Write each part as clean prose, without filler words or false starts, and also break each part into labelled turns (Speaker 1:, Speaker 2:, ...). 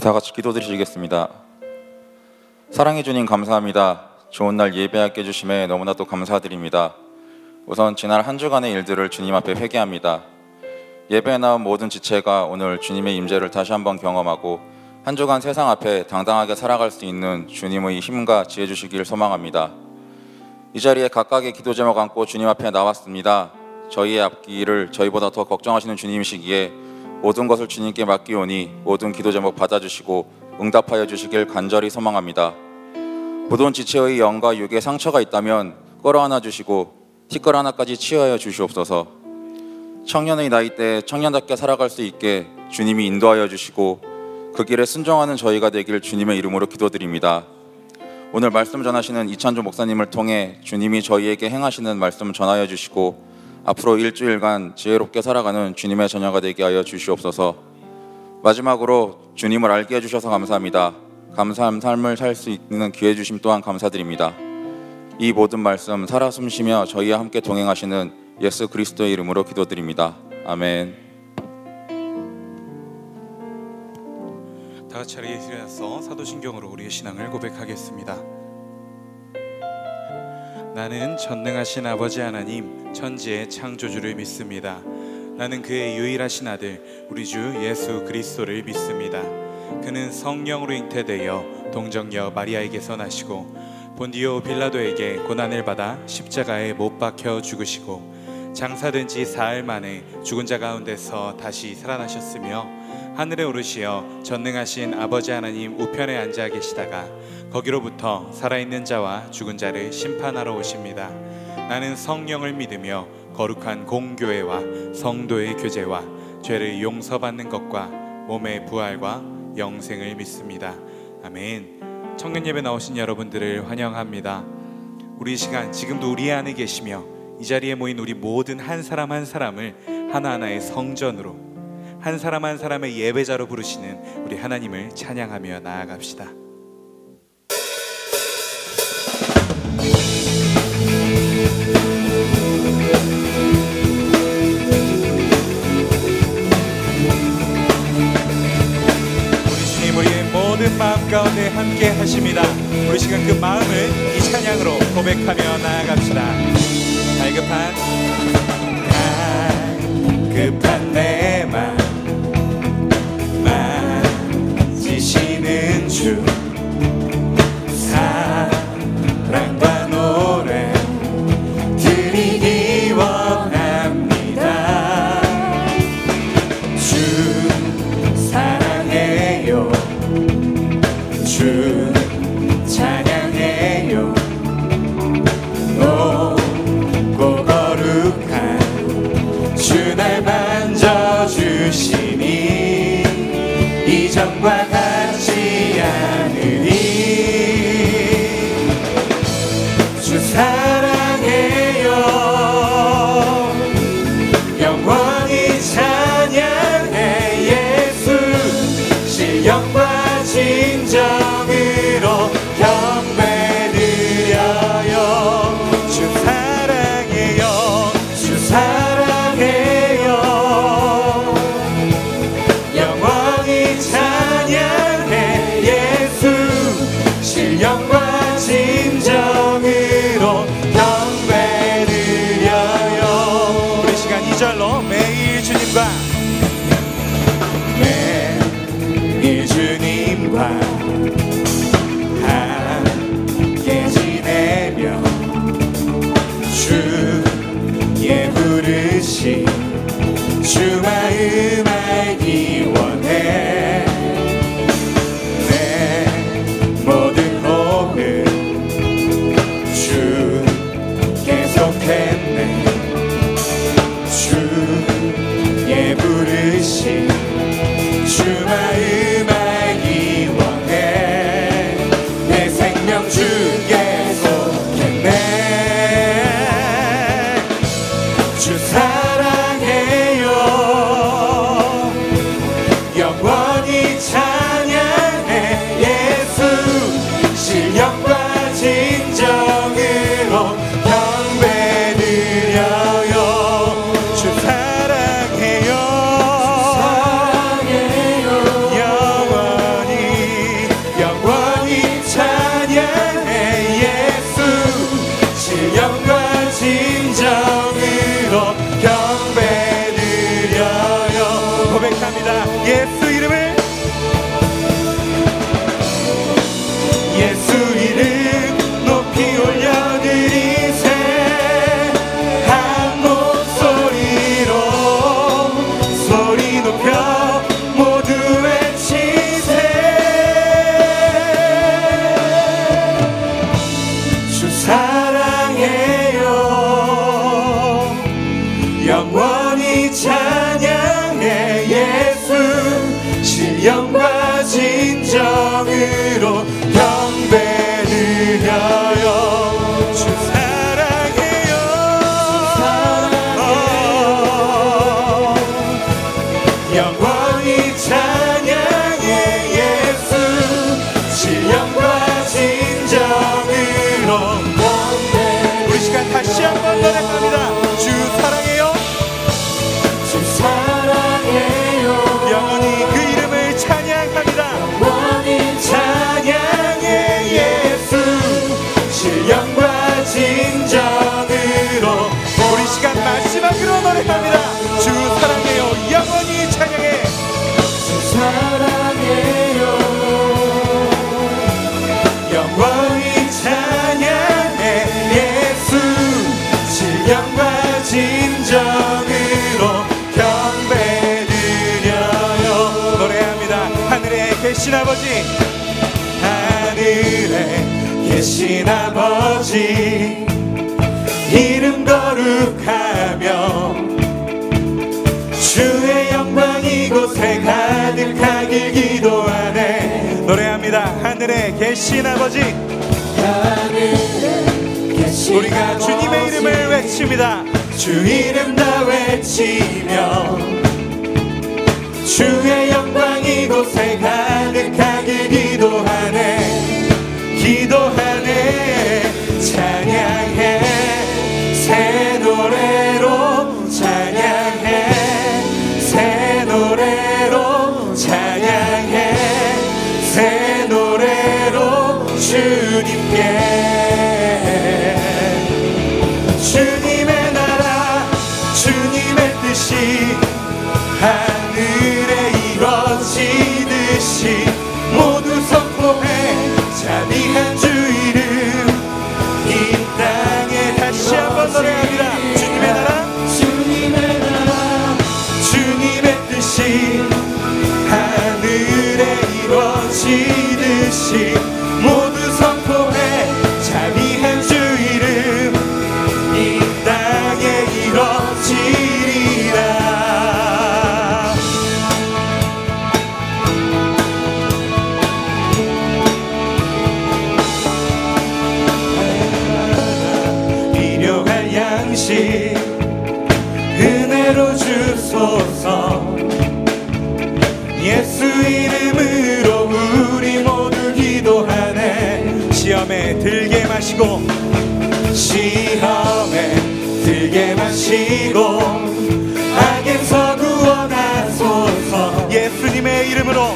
Speaker 1: 다 같이 기도드리시겠습니다. 사랑해 주님 감사합니다. 좋은 날 예배하게 해주심에 너무나도 감사드립니다. 우선 지난 한 주간의 일들을 주님 앞에 회개합니다. 예배에 나온 모든 지체가 오늘 주님의 임재를 다시 한번 경험하고 한 주간 세상 앞에 당당하게 살아갈 수 있는 주님의 힘과 지혜 주시길 소망합니다. 이 자리에 각각의 기도 제목 안고 주님 앞에 나왔습니다. 저희의 앞길을 저희보다 더 걱정하시는 주님이시기에 모든 것을 주님께 맡기오니 모든 기도 제목 받아주시고 응답하여 주시길 간절히 소망합니다. 모든 지체의 영과 육에 상처가 있다면 끌어안아 주시고 티끌 하나까지 치유하여 주시옵소서. 청년의 나이대에 청년답게 살아갈 수 있게 주님이 인도하여 주시고 그 길에 순종하는 저희가 되길 주님의 이름으로 기도드립니다. 오늘 말씀 전하시는 이찬조 목사님을 통해 주님이 저희에게 행하시는 말씀 전하여 주시고 앞으로 일주일간 지혜롭게 살아가는 주님의 자녀가 되게 하여 주시옵소서. 마지막으로 주님을 알게 해주셔서 감사합니다. 감사한 삶을 살 수 있는 기회 주심 또한 감사드립니다. 이 모든 말씀 살아 숨쉬며 저희와 함께 동행하시는 예수 그리스도의 이름으로 기도드립니다. 아멘.
Speaker 2: 다 같이 자리에 일어나서 사도신경으로 우리의 신앙을 고백하겠습니다. 나는 전능하신 아버지 하나님 천지의 창조주를 믿습니다. 나는 그의 유일하신 아들 우리 주 예수 그리스도를 믿습니다. 그는 성령으로 잉태되어 동정녀 마리아에게서 나시고 본디오 빌라도에게 고난을 받아 십자가에 못 박혀 죽으시고 장사된 지 사흘 만에 죽은 자 가운데서 다시 살아나셨으며 하늘에 오르시어 전능하신 아버지 하나님 우편에 앉아 계시다가 거기로부터 살아있는 자와 죽은 자를 심판하러 오십니다. 나는 성령을 믿으며 거룩한 공교회와 성도의 교제와 죄를 용서받는 것과 몸의 부활과 영생을 믿습니다. 아멘. 청년 예배 나오신 여러분들을 환영합니다. 우리 시간 지금도 우리 안에 계시며 이 자리에 모인 우리 모든 한 사람 한 사람을 하나하나의 성전으로 한 사람 한 사람의 예배자로 부르시는 우리 하나님을 찬양하며 나아갑시다. 모든 마음 가운데 함께 하십니다. 우리 시간 그 마음을 이 찬양으로 고백하며 나아갑시다. 갈급한 내 맘 만지시는 주 사랑과 노래 드리기 원합니다. 주 사랑해요 주 찬양해요 높고 거룩한 주 날 부르신 주 마음 알기 원해. 내 모든 호흡 주께 속했네. 주의 부르신 주 마음 알기 원해. 내 생명 주께 속했네. 주 사랑해요. 영원히 찬양해. 예수 신령과 진정으로 경배드려요. 주 사랑해요. 영원히 찬양해. 예수 신령과 진정으로 경배드려요. 고백합니다. 예수 이름을, 예수 이름 높이 올려드리세. 한 목소리로 소리 높여 모두 외치세. 주 사랑해요. 영원히 찬양해. 예수 신령과 진정으로 경배드려요. 주 사랑해요. 영원히 찬양해. 예수 신령과 진정으로 우리 시간 다시 한번 노래합니다. 주 사랑해요.
Speaker 3: 주 사랑해요.
Speaker 2: 영원히 그 이름을 찬양합니다.
Speaker 3: 영원히
Speaker 2: 찬양해. 예수 신령과 진정으로 우리 시간 마지막으로 노래합니다. 주 사랑해요. 영원히 찬양해.
Speaker 3: 주 사랑해요.
Speaker 2: 영원히 찬양해. 예수 신령과 진정으로 경배드려요. 노래합니다. 하늘에 계신 아버지, 하늘에 계신 아버지, 이름 거룩하며 주의 영광 이곳에 가득하길 기도하네. 노래합니다. 하늘에 계신 아버지,
Speaker 3: 하늘에 계신
Speaker 2: 우리가 주님의 이름을 외칩니다. 주 이름 다 외치며 주의 영광 이곳에 가득하길 기도하네. 기도하네. 찬양해. 새 노래로 찬양해. 새 노래로 찬양해. 새 노래로 주님께. 주님의 나라 주님의 뜻이 하늘에 이루어지듯이 모두 선포해. 자비한 주 이름 이 땅에 다시 한번 노래합니다. 주님의 나라 주님의 뜻이 하늘에 이루어지듯이 모두 선포해. 자비한 주 이름 이 땅에 이루어지리라. 필요한 양식 은혜로 주소서. 예수 이름으로 우리 모두 기도하네. 시험에 들게 마시고 시험에 들게 마시고 악에서 구원하소서. 예수님의 이름으로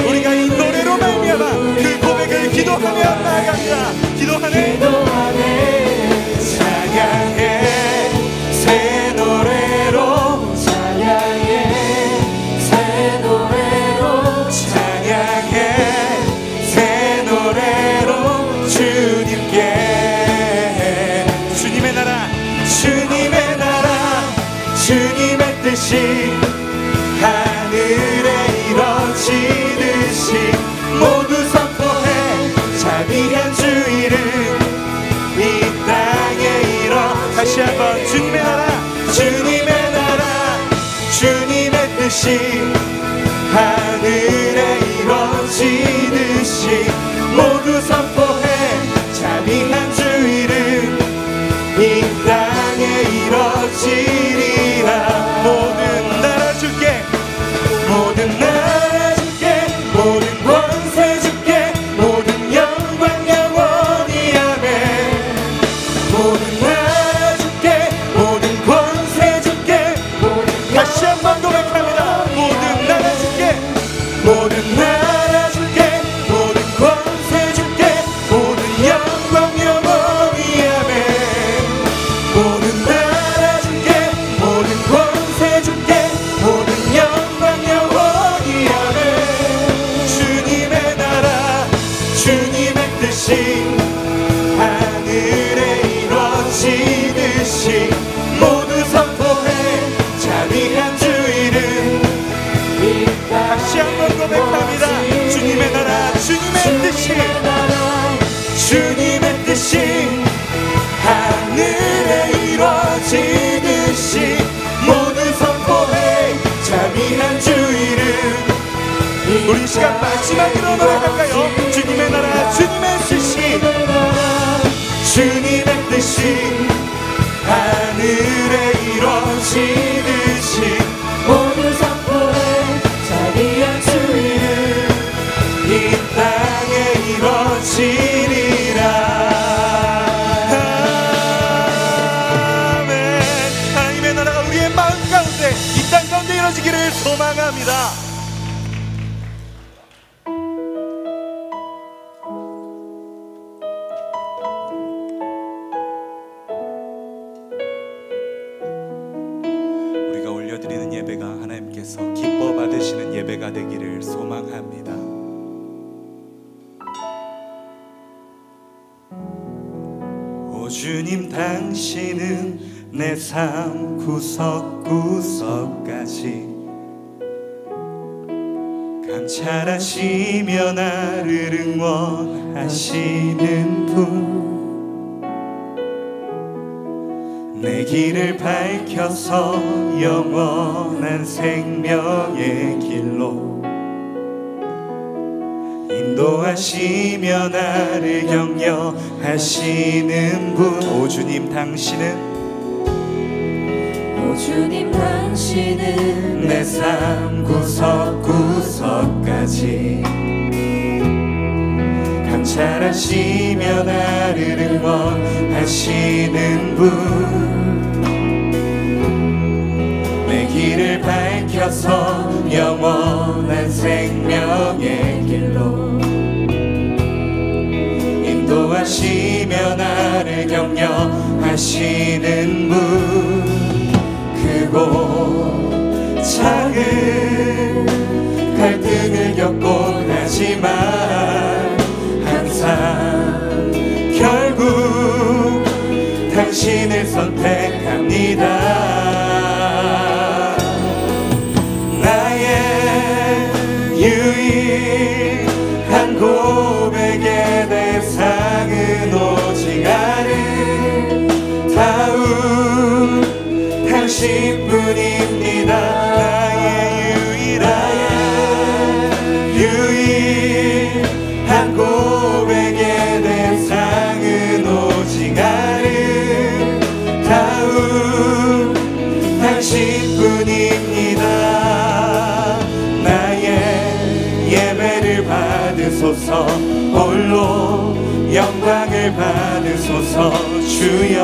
Speaker 2: 우리가 이 노래로 말미암아 그 고백을 기도하며 나아갑니다. 기도하네. 찬양해. 새 노래로
Speaker 3: 찬양해. 새 노래로
Speaker 2: 찬양해. 새 노래로 주님께. 뜻이 하늘에 이루어지듯이 모두 선포해 자비한 주 이름 이 땅에 이루어지리라. 모든 나라 주께 모든 나라 주께 모든 권세 주께 모든 영광 영원히 아멘. 모든 나라 주께 모든 권세 주께 다시 한번 고백합니다. 모든 나라 주께 모든 나라 주께 모든 권세 주께 모든 영광 영원히 아멘. 모든 나라 주께 모든 권세 주께 모든 영광 영원히 아멘. 주님의 나라 주님의 뜻이 하늘에 이루어지듯이 모두 선포해 자비한 주 이름. 다시 한번 고백합니다. 주님의 나라 주님의 뜻이 주님의 뜻이 하늘에 이루어지듯이 모두 선포해 자비한 주 이름. 우리 이 시간 마지막으로 노래할까요? 주님의 나라 주님의 뜻이 주님의 뜻이 하늘에 이루어지듯이
Speaker 3: 모두 선포해 자비한 주 이름
Speaker 2: 이 땅에 이루어지리라. 아멘. 하나님의 나라가 우리의 마음 가운데 이 땅 가운데 이루어지기를 소망합니다. 우리가 올려드리는 예배가 하나님께서 기뻐 받으시는 예배가 되기를 소망합니다. 오 주님 당신은 내 삶 구석구석까지 감찰하시며 나를 응원하시는 분. 내 길을 밝혀서 영원한 생명의 길로 인도하시며 나를 격려하시는 분. 오 주님 당신은
Speaker 3: 오 주님 당신은
Speaker 2: 내 삶 구석구석까지 감찰하시며 나를 응원하시는 분. 내 길을 밝혀서 영원한 생명의 길로 인도하시며 나를 격려하시는 분. 크고 작은 갈등을 겪곤 하지만 항상 결국 당신을 선택합니다. 나의 유일한 고백의 대상은 오직 아름다운 당신뿐입니다. 나의 유일한 고백의 대상은 오직 아름다운 당신뿐입니다. 나의 예배를 받으소서 홀로 영광을 받으소서 주여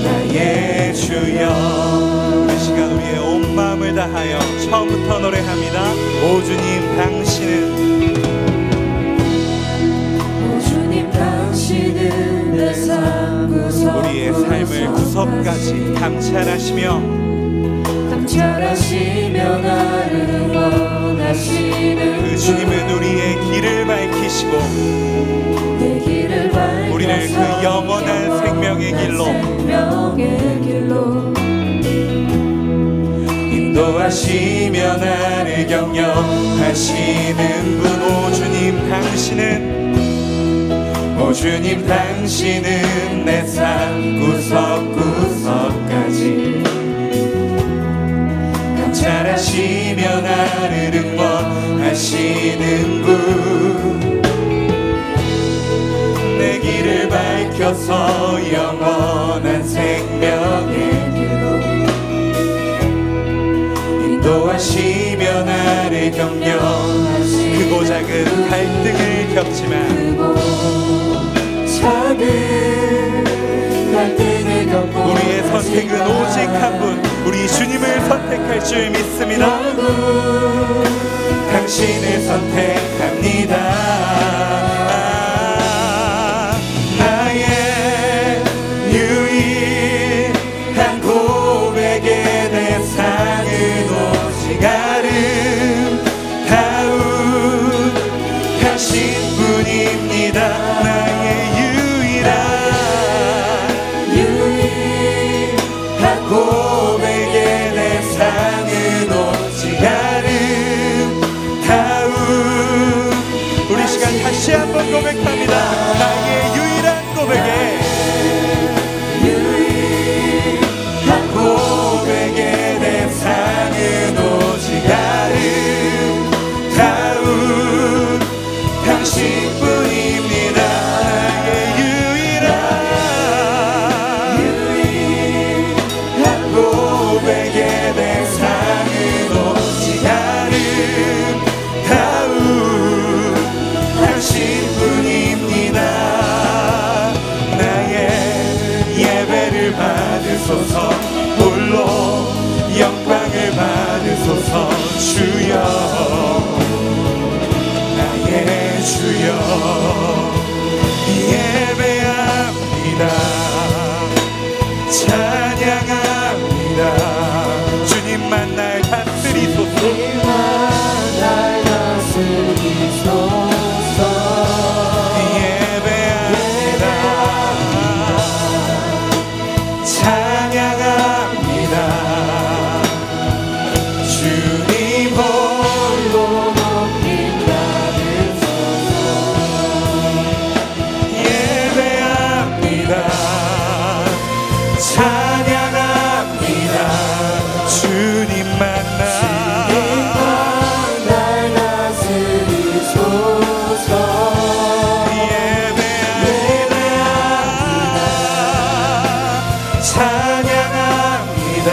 Speaker 2: 나의 주여. 우리 시간 우리의 온 마음을 다하여 처음부터 노래합니다. 오 주님 당신은
Speaker 3: 오 주님 당신은 내 삶 구석
Speaker 2: 우리의 삶을 구석까지 감찰하시며
Speaker 3: 나를 원하시는
Speaker 2: 그 주님은 우리의 길을 밝히시고
Speaker 3: 내 길을 밝혀서
Speaker 2: 우리를 그 영원한 생명의 길로 인도하시며 나를 격려하시는 분. 오 주님 당신은 오 주님 당신은 내 삶 구석구석까지 인도하시는 분, 내 길을 밝혀서 영원한 생명의 길로 인도하시며 나를 격려하시는 크고 작은 갈등을 겪지만 우리의 선택은 오직 한 분, 우리 주님을 선택할 줄 믿습니다. 당신을 선택합니다. 나의 유일한 고백의 대상은 오직 아름다운 당신뿐입니다. 나의 유일한 고백의 대상은 오직 아름다운, 우리 시간 다시 한번 고백합니다. 나의 유일한 고백의 고백의 대상은 오직 아름다운 당신뿐입니다. 나의 유일한 고백의 대상은 오직 아름다운 당신뿐입니다. 나의 예배를 받으소서, 홀로 영광을 받으소서. 주여, 나의 주여, 예배합니다. 찬양합니다. 주님만 날 다스리소서. 예배합니다. 찬양합니다. 주님 홀로 높임 받으소서. 예배합니다. 찬양합니다. 주님만 날 다스리소서. 예배합니다. 찬양합니다.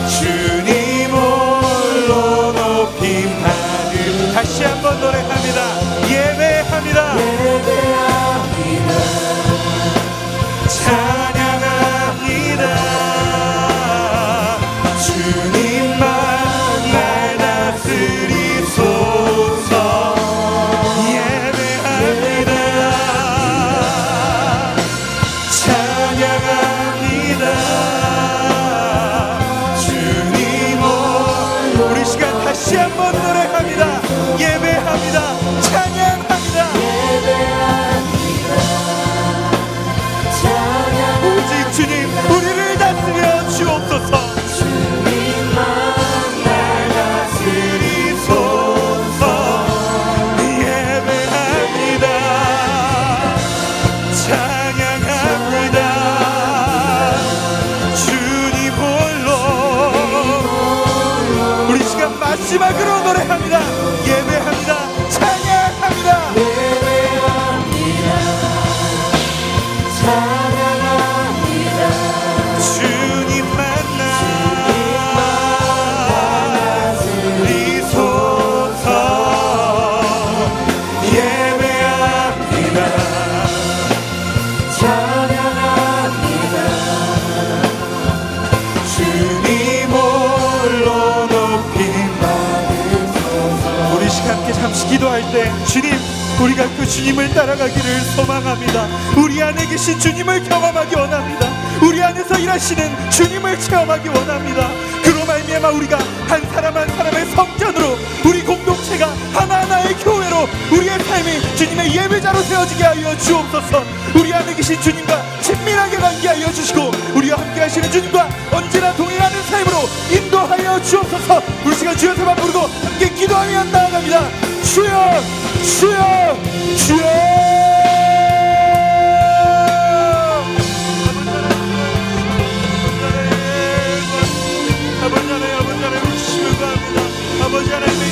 Speaker 2: 주님 홀로 높임 받으. 다시 한번 노래합니다. 예배합니다. 찬양합니다. 주님만 날 다스리소서. 예배합니다. 찬양합니다. 주님 우리 시간 다시 한번 노래합니다. 예배합니다. 찬양합니다. 오직 주님 우리를 다스려 주옵소서. 주님만 날 다스리소서. 예배합니다. 찬양합니다. 주님 홀로. 우리 시간 마지막으로 노래합니다. 예배합니다. 찬양합니다. 주님만 날 다스리소서. 예배합니다. 찬양합니다. 주님 홀로 높임 받으소서. 우리 시간 함께 잠시 기도할 때 주님, 우리가 그 주님을 따라가기를 소망합니다. 우리 안에 계신 주님을 경험하기 원합니다. 우리 안에서 일하시는 주님을 체험하기 원합니다. 그로 말미암아 우리가 한 사람 한 사람의 성전으로, 우리 공동체가 하나하나의 교회로 우리의 삶이 주님의 예배자로 세워지게 하여 주옵소서. 우리 안에 계신 주님과 친밀하게 관계하여 주시고 우리와 함께 하시는 주님과 언제나 동행하는 삶으로 인도하여 주옵소서. 우리 시간 주여 세만 부르고 함께 기도하며 나아갑니다. 주여, 주여, 주여. 아버지 하나님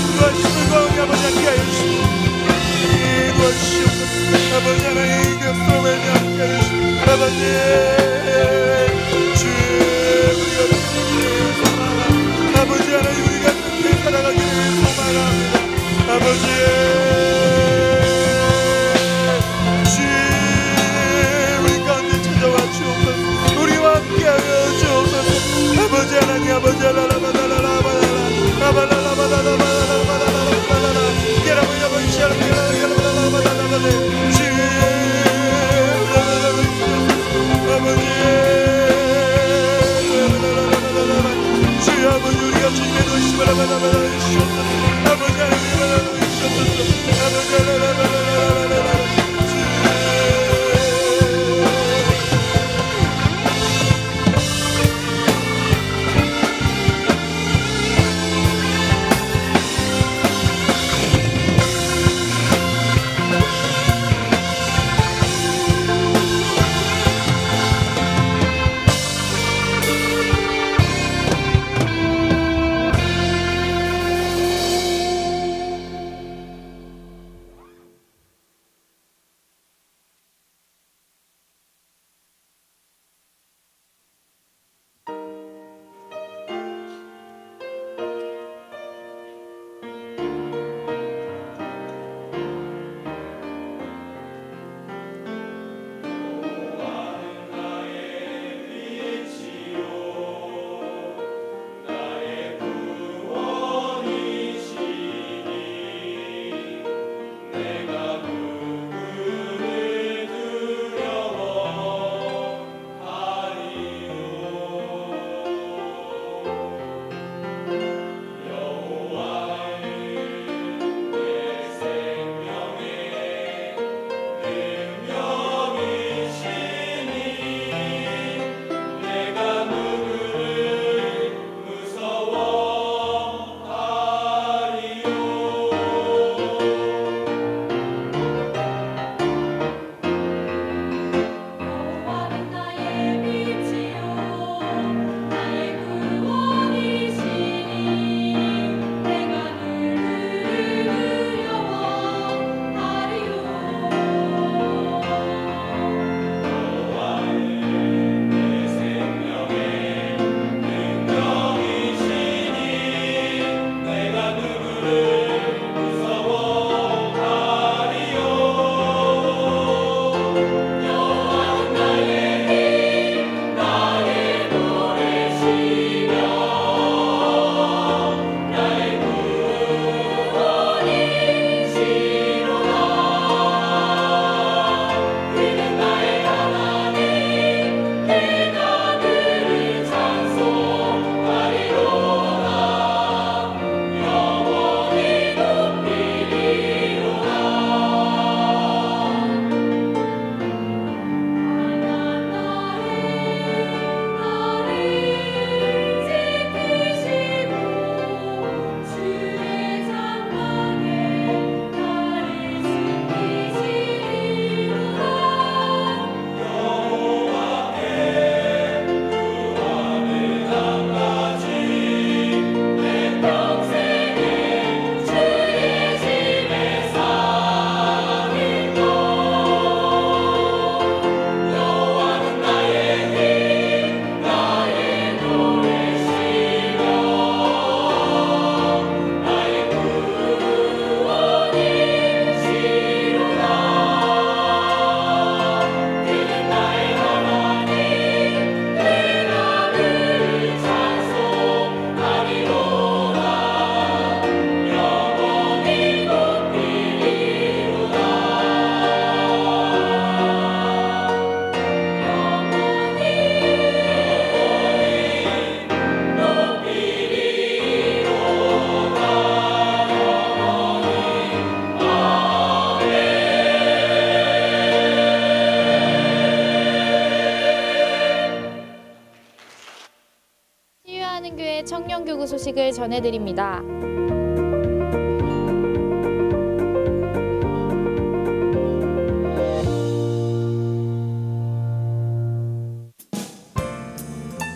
Speaker 4: 청년교구 소식을 전해드립니다.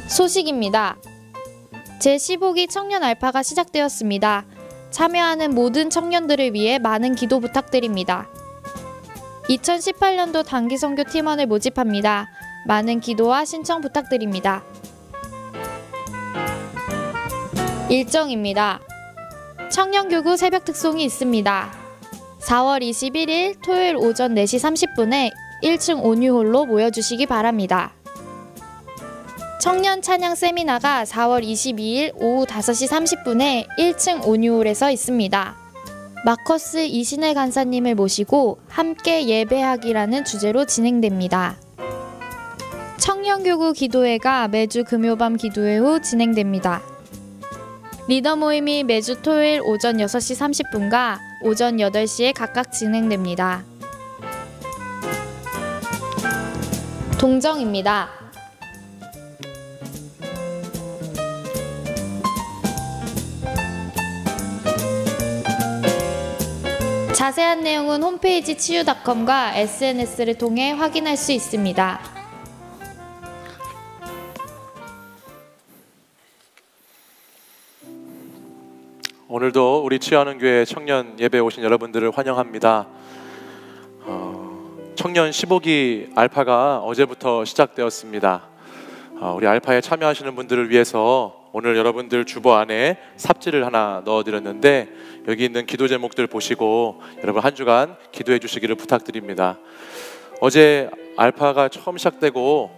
Speaker 4: 소식입니다. 제15기 청년 알파가 시작되었습니다. 참여하는 모든 청년들을 위해 많은 기도 부탁드립니다. 2018년도 단기 선교 팀원을 모집합니다. 많은 기도와 신청 부탁드립니다. 일정입니다. 청년교구 새벽 특송이 있습니다. 4월 21일 토요일 오전 4시 30분에 1층 온유홀로 모여주시기 바랍니다. 청년 찬양 세미나가 4월 22일 오후 5시 30분에 1층 온유홀에서 있습니다. 마커스 이신혜 간사님을 모시고 함께 예배하기라는 주제로 진행됩니다. 청년교구 기도회가 매주 금요밤 기도회 후 진행됩니다. 리더 모임이 매주 토요일 오전 6시 30분과 오전 8시에 각각 진행됩니다. 동정입니다. 자세한 내용은 홈페이지 치유닷컴과 SNS를 통해 확인할 수 있습니다.
Speaker 5: 오늘도 우리 치유하는 교회 청년 예배에 오신 여러분들을 환영합니다. 청년 15기 알파가 어제부터 시작되었습니다. 우리 알파에 참여하시는 분들을 위해서 오늘 여러분들 주보 안에 삽지를 하나 넣어드렸는데 여기 있는 기도 제목들 보시고 여러분 한 주간 기도해 주시기를 부탁드립니다. 어제 알파가 처음 시작되고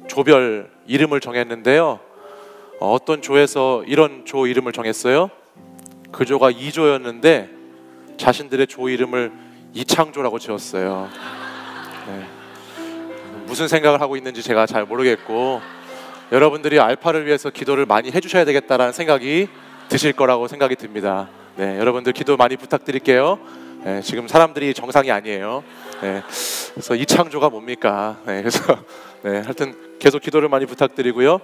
Speaker 5: 조별 이름을 정했는데요. 어떤 조에서 이런 조 이름을 정했어요? 그 조가 2조였는데 자신들의 조 이름을 이창조라고 지었어요. 네. 무슨 생각을 하고 있는지 제가 잘 모르겠고 여러분들이 알파를 위해서 기도를 많이 해주셔야 되겠다라는 생각이 드실 거라고 생각이 듭니다. 네, 여러분들 기도 많이 부탁드릴게요. 네, 지금 사람들이 정상이 아니에요. 네, 그래서 이창조가 뭡니까? 네, 그래서 네, 하여튼 계속 기도를 많이 부탁드리고요.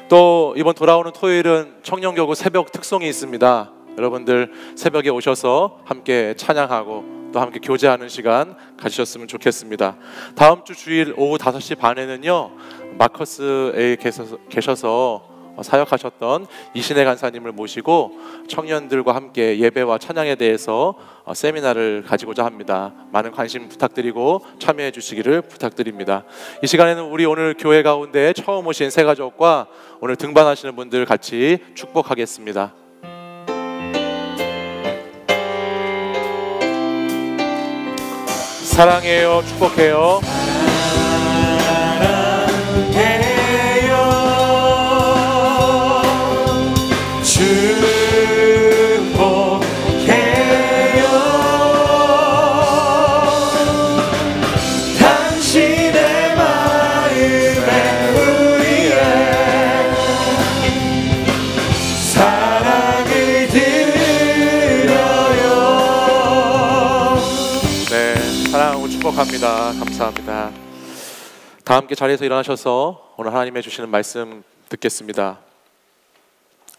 Speaker 5: 또 이번 돌아오는 토요일은 청년교구 새벽 특송이 있습니다. 여러분들 새벽에 오셔서 함께 찬양하고 또 함께 교제하는 시간 가지셨으면 좋겠습니다. 다음 주 주일 오후 5시 반에는요 마커스에 계셔서 사역하셨던 이신혜 간사님을 모시고 청년들과 함께 예배와 찬양에 대해서 세미나를 가지고자 합니다. 많은 관심 부탁드리고 참여해 주시기를 부탁드립니다. 이 시간에는 우리 오늘 교회 가운데 처음 오신 새 가족과 오늘 등반하시는 분들 같이 축복하겠습니다. 사랑해요. 축복해요. 사랑해요. 축복해요. 당신의 마음에 우리의 사랑을 드려요. 네, 사랑하고 축복합니다. 감사합니다. 다 함께 자리에서 일어나셔서 오늘 하나님의 주시는 말씀 듣겠습니다.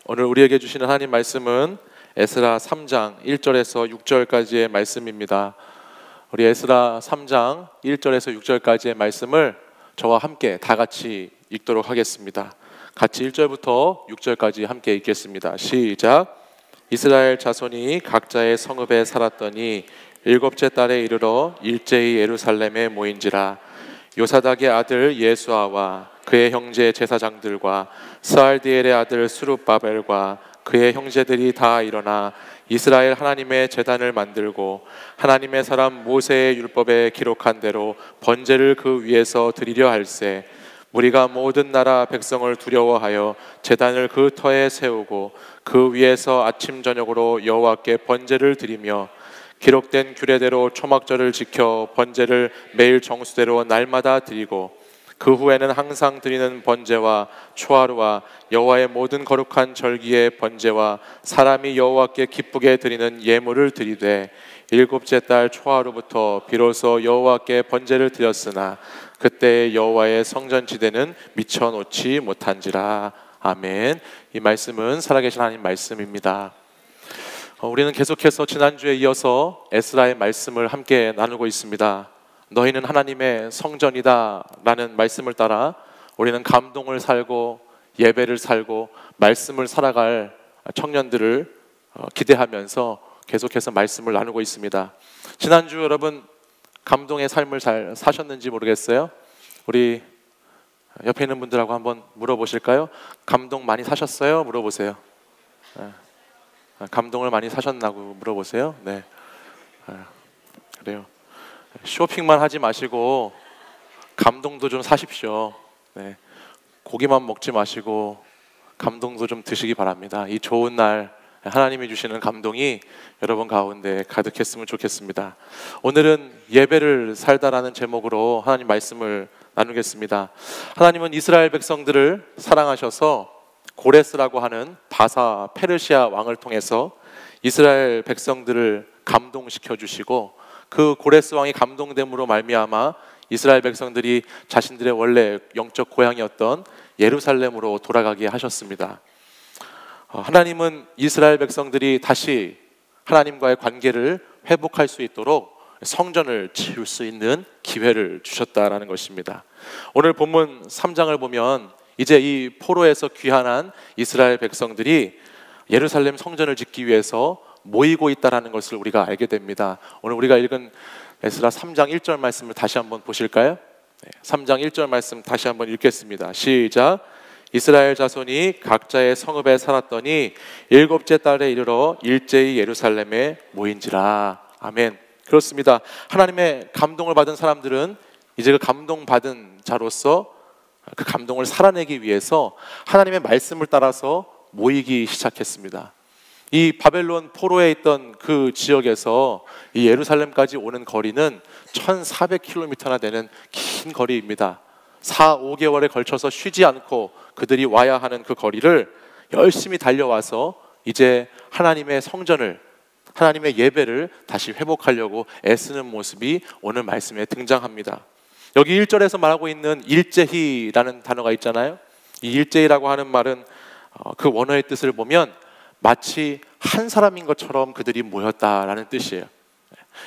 Speaker 5: 오늘 우리에게 주시는 하나님 말씀은 에스라 3장 1절에서 6절까지의 말씀입니다. 우리 에스라 3장 1절에서 6절까지의 말씀을 저와 함께 다 같이 읽도록 하겠습니다. 같이 1절부터 6절까지 함께 읽겠습니다. 시작. 이스라엘 자손이 각자의 성읍에 살았더니 일곱째 달에 이르러 일제히 예루살렘에 모인지라. 요사닥의 아들 예수아와 그의 형제 제사장들과 스알디엘의 아들 스룹바벨과 그의 형제들이 다 일어나 이스라엘 하나님의 제단을 만들고 하나님의 사람 모세의 율법에 기록한 대로 번제를 그 위에서 드리려 할세. 무리가 모든 나라 백성을 두려워하여 제단을 그 터에 세우고 그 위에서 아침 저녁으로 여호와께 번제를 드리며 기록된 규례대로 초막절을 지켜 번제를 매일 정수대로 날마다 드리고 그 후에는 항상 드리는 번제와 초하루와 여호와의 모든 거룩한 절기의 번제와 사람이 여호와께 기쁘게 드리는 예물을 드리되 일곱째 달 초하루부터 비로소 여호와께 번제를 드렸으나 그때 여호와의 성전 지대는 미쳐놓지 못한지라. 아멘. 이 말씀은 살아계신 하나님 말씀입니다. 우리는 계속해서 지난주에 이어서 에스라의 말씀을 함께 나누고 있습니다. 너희는 하나님의 성전이다 라는 말씀을 따라 우리는 감동을 살고 예배를 살고 말씀을 살아갈 청년들을 기대하면서 계속해서 말씀을 나누고 있습니다. 지난주 여러분 감동의 삶을 잘 사셨는지 모르겠어요. 우리 옆에 있는 분들하고 한번 물어보실까요? 감동 많이 사셨어요? 물어보세요. 감동을 많이 사셨나고 물어보세요. 네, 그래요. 쇼핑만 하지 마시고 감동도 좀 사십시오. 네, 고기만 먹지 마시고 감동도 좀 드시기 바랍니다. 이 좋은 날 하나님이 주시는 감동이 여러분 가운데 가득했으면 좋겠습니다. 오늘은 예배를 살다라는 제목으로 하나님 말씀을 나누겠습니다. 하나님은 이스라엘 백성들을 사랑하셔서 고레스라고 하는 바사 페르시아 왕을 통해서 이스라엘 백성들을 감동시켜 주시고, 그 고레스 왕이 감동됨으로 말미암아 이스라엘 백성들이 자신들의 원래 영적 고향이었던 예루살렘으로 돌아가게 하셨습니다. 하나님은 이스라엘 백성들이 다시 하나님과의 관계를 회복할 수 있도록 성전을 지을 수 있는 기회를 주셨다라는 것입니다. 오늘 본문 3장을 보면 이제 이 포로에서 귀환한 이스라엘 백성들이 예루살렘 성전을 짓기 위해서 모이고 있다라는 것을 우리가 알게 됩니다. 오늘 우리가 읽은 에스라 3장 1절 말씀을 다시 한번 보실까요? 3장 1절 말씀 다시 한번 읽겠습니다. 시작. 이스라엘 자손이 각자의 성읍에 살았더니 일곱째 달에 이르러 일제히 예루살렘에 모인지라. 아멘. 그렇습니다. 하나님의 감동을 받은 사람들은 이제 그 감동받은 자로서 그 감동을 살아내기 위해서 하나님의 말씀을 따라서 모이기 시작했습니다. 이 바벨론 포로에 있던 그 지역에서 이 예루살렘까지 오는 거리는 1400km나 되는 긴 거리입니다. 4-5개월에 걸쳐서 쉬지 않고 그들이 와야 하는 그 거리를 열심히 달려와서 이제 하나님의 성전을, 하나님의 예배를 다시 회복하려고 애쓰는 모습이 오늘 말씀에 등장합니다. 여기 1절에서 말하고 있는 일제히라는 단어가 있잖아요. 이 일제히라고 하는 말은 그 원어의 뜻을 보면 마치 한 사람인 것처럼 그들이 모였다라는 뜻이에요.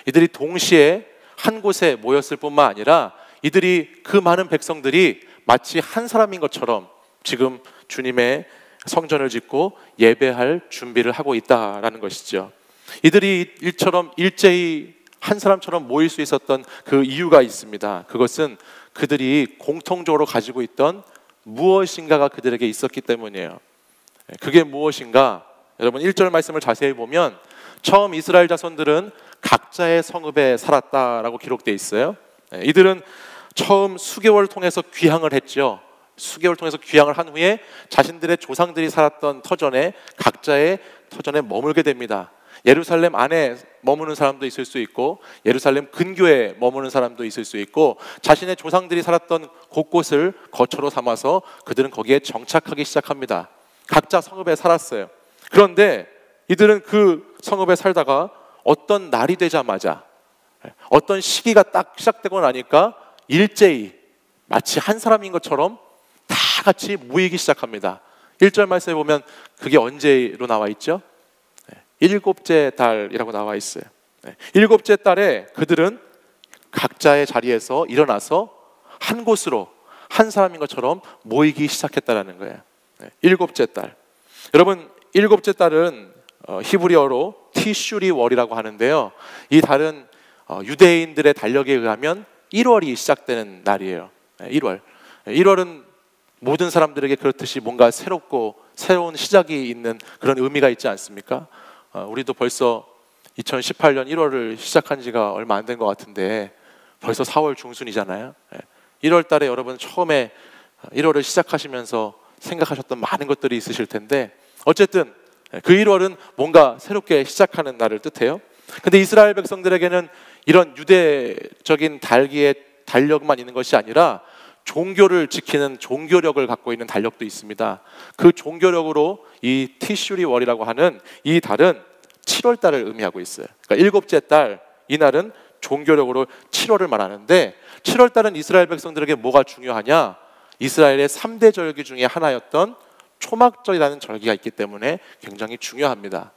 Speaker 5: 이들이 동시에 한 곳에 모였을 뿐만 아니라 이들이, 그 많은 백성들이 마치 한 사람인 것처럼 지금 주님의 성전을 짓고 예배할 준비를 하고 있다라는 것이죠. 이들이 일처럼 일제히 한 사람처럼 모일 수 있었던 그 이유가 있습니다. 그것은 그들이 공통적으로 가지고 있던 무엇인가가 그들에게 있었기 때문이에요. 그게 무엇인가? 여러분 1절 말씀을 자세히 보면 처음 이스라엘 자손들은 각자의 성읍에 살았다라고 기록되어 있어요. 이들은 처음 수개월 통해서 귀향을 했죠. 수개월 통해서 귀향을 한 후에 자신들의 조상들이 살았던 터전에, 각자의 터전에 머물게 됩니다. 예루살렘 안에 머무는 사람도 있을 수 있고 예루살렘 근교에 머무는 사람도 있을 수 있고, 자신의 조상들이 살았던 곳곳을 거처로 삼아서 그들은 거기에 정착하기 시작합니다. 각자 성읍에 살았어요. 그런데 이들은 그 성읍에 살다가 어떤 날이 되자마자, 어떤 시기가 딱 시작되고 나니까 일제히 마치 한 사람인 것처럼 다 같이 모이기 시작합니다. 1절 말씀에 보면 그게 언제로 나와 있죠? 일곱째 달이라고 나와 있어요. 일곱째 달에 그들은 각자의 자리에서 일어나서 한 곳으로 한 사람인 것처럼 모이기 시작했다라는 거예요. 일곱째 달. 여러분, 일곱째 달은 히브리어로 티슈리 월이라고 하는데요. 이 달은 유대인들의 달력에 의하면 1월이 시작되는 날이에요. 1월. 1월은 모든 사람들에게 그렇듯이 뭔가 새롭고 새로운 시작이 있는 그런 의미가 있지 않습니까? 우리도 벌써 2018년 1월을 시작한 지가 얼마 안 된 것 같은데 벌써 4월 중순이잖아요. 1월 달에 여러분 처음에 1월을 시작하시면서 생각하셨던 많은 것들이 있으실 텐데, 어쨌든 그 1월은 뭔가 새롭게 시작하는 날을 뜻해요. 근데 이스라엘 백성들에게는 이런 유대적인 달기의 달력만 있는 것이 아니라 종교를 지키는 종교력을 갖고 있는 달력도 있습니다. 그 종교력으로 이 티슈리 월이라고 하는 이 달은 7월 달을 의미하고 있어요. 그러니까 일곱째 달, 이 날은 종교력으로 7월을 말하는데, 7월 달은 이스라엘 백성들에게 뭐가 중요하냐? 이스라엘의 3대 절기 중에 하나였던 초막절이라는 절기가 있기 때문에 굉장히 중요합니다.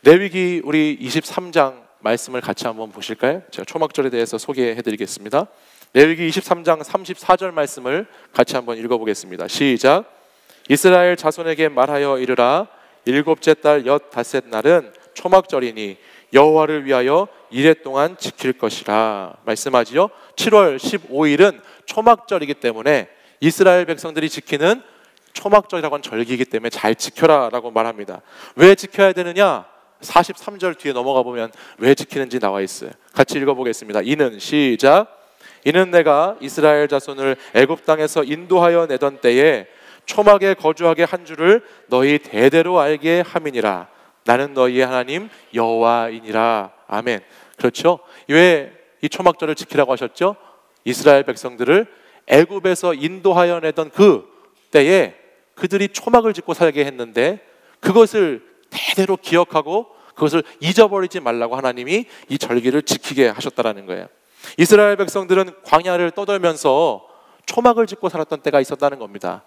Speaker 5: 레위기 우리 23장 말씀을 같이 한번 보실까요? 제가 초막절에 대해서 소개해 드리겠습니다. 레위기 23장 34절 말씀을 같이 한번 읽어보겠습니다. 시작. 이스라엘 자손에게 말하여 이르라. 일곱째 달 엿다섯 날은 초막절이니 여호와를 위하여 이레 동안 지킬 것이라. 말씀하지요. 7월 15일은 초막절이기 때문에 이스라엘 백성들이 지키는 초막절이라고 하는 절기이기 때문에 잘 지켜라라고 말합니다. 왜 지켜야 되느냐? 43절 뒤에 넘어가 보면 왜 지키는지 나와 있어요. 같이 읽어보겠습니다. 이는 시작. 이는 내가 이스라엘 자손을 애굽 땅에서 인도하여 내던 때에 초막에 거주하게 한 줄을 너희 대대로 알게 함이니라. 나는 너희의 하나님 여호와이니라. 아멘. 그렇죠? 왜 이 초막절을 지키라고 하셨죠? 이스라엘 백성들을 애굽에서 인도하여 내던 그 때에 그들이 초막을 짓고 살게 했는데 그것을 대대로 기억하고 그것을 잊어버리지 말라고 하나님이 이 절기를 지키게 하셨다라는 거예요. 이스라엘 백성들은 광야를 떠돌면서 초막을 짓고 살았던 때가 있었다는 겁니다.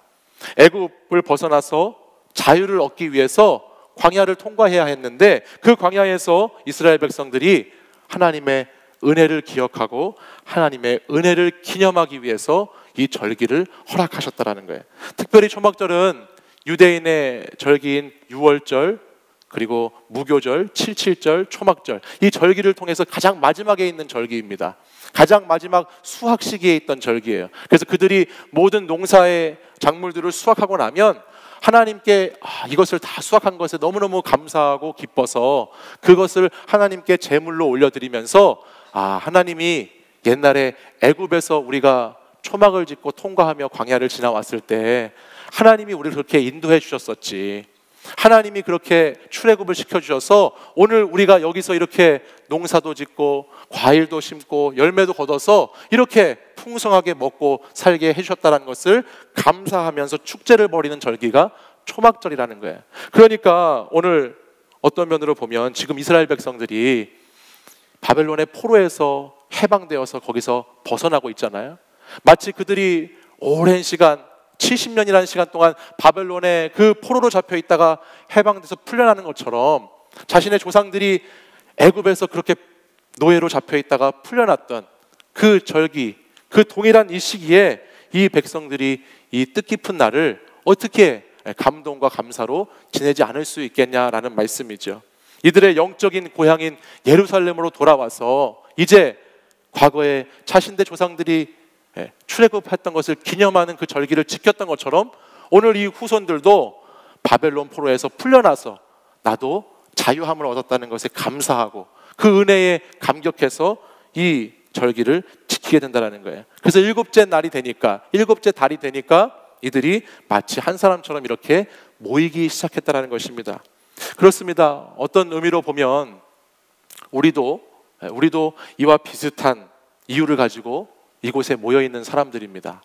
Speaker 5: 애굽을 벗어나서 자유를 얻기 위해서 광야를 통과해야 했는데 그 광야에서 이스라엘 백성들이 하나님의 은혜를 기억하고 하나님의 은혜를 기념하기 위해서 이 절기를 허락하셨다라는 거예요. 특별히 초막절은 유대인의 절기인 유월절 그리고 무교절, 77절, 초막절 이 절기를 통해서 가장 마지막에 있는 절기입니다. 가장 마지막 수확 시기에 있던 절기예요. 그래서 그들이 모든 농사의 작물들을 수확하고 나면 하나님께 이것을 다 수확한 것에 너무너무 감사하고 기뻐서 그것을 하나님께 제물로 올려드리면서 하나님이 옛날에 애굽에서 우리가 초막을 짓고 통과하며 광야를 지나왔을 때 하나님이 우리를 그렇게 인도해 주셨었지. 하나님이 그렇게 출애굽을 시켜주셔서 오늘 우리가 여기서 이렇게 농사도 짓고 과일도 심고 열매도 거둬서 이렇게 풍성하게 먹고 살게 해주셨다는 것을 감사하면서 축제를 벌이는 절기가 초막절이라는 거예요. 그러니까 오늘 어떤 면으로 보면 지금 이스라엘 백성들이 바벨론의 포로에서 해방되어서 거기서 벗어나고 있잖아요. 마치 그들이 오랜 시간 70년이라는 시간 동안 바벨론의 그 포로로 잡혀 있다가 해방돼서 풀려나는 것처럼 자신의 조상들이 애굽에서 그렇게 노예로 잡혀 있다가 풀려났던 그 절기, 그 동일한 이 시기에 이 백성들이 이 뜻깊은 날을 어떻게 감동과 감사로 지내지 않을 수 있겠냐라는 말씀이죠. 이들의 영적인 고향인 예루살렘으로 돌아와서 이제 과거에 자신의 조상들이 출애굽했던 것을 기념하는 그 절기를 지켰던 것처럼 오늘 이 후손들도 바벨론 포로에서 풀려나서 나도 자유함을 얻었다는 것에 감사하고 그 은혜에 감격해서 이 절기를 지키게 된다는 거예요. 그래서 일곱째 달이 되니까 이들이 마치 한 사람처럼 이렇게 모이기 시작했다는 것입니다. 그렇습니다. 어떤 의미로 보면 우리도 이와 비슷한 이유를 가지고 이곳에 모여있는 사람들입니다.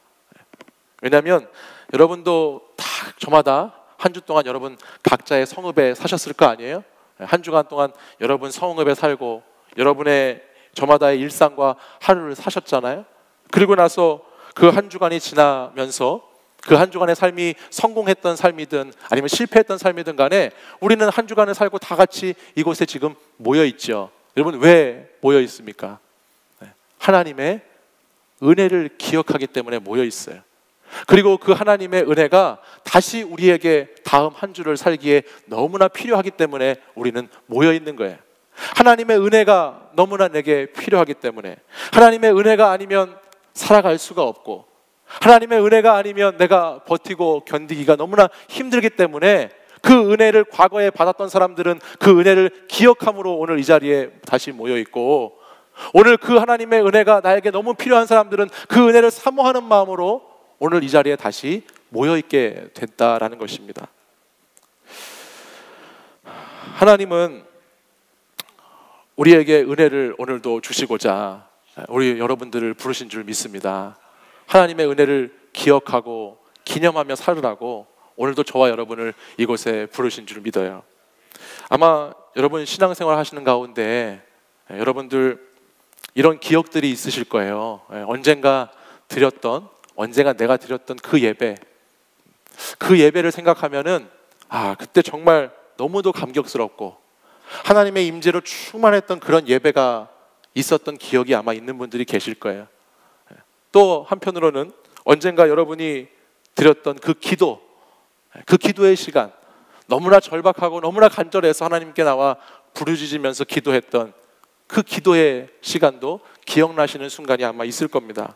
Speaker 5: 왜냐하면 여러분도 다 저마다 한 주 동안 여러분 각자의 성읍에 사셨을 거 아니에요? 한 주간 동안 여러분 성읍에 살고 여러분의 저마다의 일상과 하루를 사셨잖아요. 그리고 나서 그 한 주간이 지나면서 그 한 주간의 삶이 성공했던 삶이든 아니면 실패했던 삶이든 간에 우리는 한 주간을 살고 다 같이 이곳에 지금 모여있죠. 여러분 왜 모여있습니까? 하나님의 은혜를 기억하기 때문에 모여있어요. 그리고 그 하나님의 은혜가 다시 우리에게 다음 한 주를 살기에 너무나 필요하기 때문에 우리는 모여있는 거예요. 하나님의 은혜가 너무나 내게 필요하기 때문에 하나님의 은혜가 아니면 살아갈 수가 없고 하나님의 은혜가 아니면 내가 버티고 견디기가 너무나 힘들기 때문에 그 은혜를 과거에 받았던 사람들은 그 은혜를 기억함으로 오늘 이 자리에 다시 모여있고 오늘 그 하나님의 은혜가 나에게 너무 필요한 사람들은 그 은혜를 사모하는 마음으로 오늘 이 자리에 다시 모여있게 됐다라는 것입니다. 하나님은 우리에게 은혜를 오늘도 주시고자 우리 여러분들을 부르신 줄 믿습니다. 하나님의 은혜를 기억하고 기념하며 살으라고 오늘도 저와 여러분을 이곳에 부르신 줄 믿어요. 아마 여러분 신앙생활 하시는 가운데 여러분들 이런 기억들이 있으실 거예요. 언젠가 내가 드렸던 그 예배를 생각하면은 그때 정말 너무도 감격스럽고 하나님의 임재로 충만했던 그런 예배가 있었던 기억이 아마 있는 분들이 계실 거예요. 또 한편으로는 언젠가 여러분이 드렸던 그 기도의 시간, 너무나 절박하고 너무나 간절해서 하나님께 나와 부르짖으면서 기도했던 그 기도의 시간도 기억나시는 순간이 아마 있을 겁니다.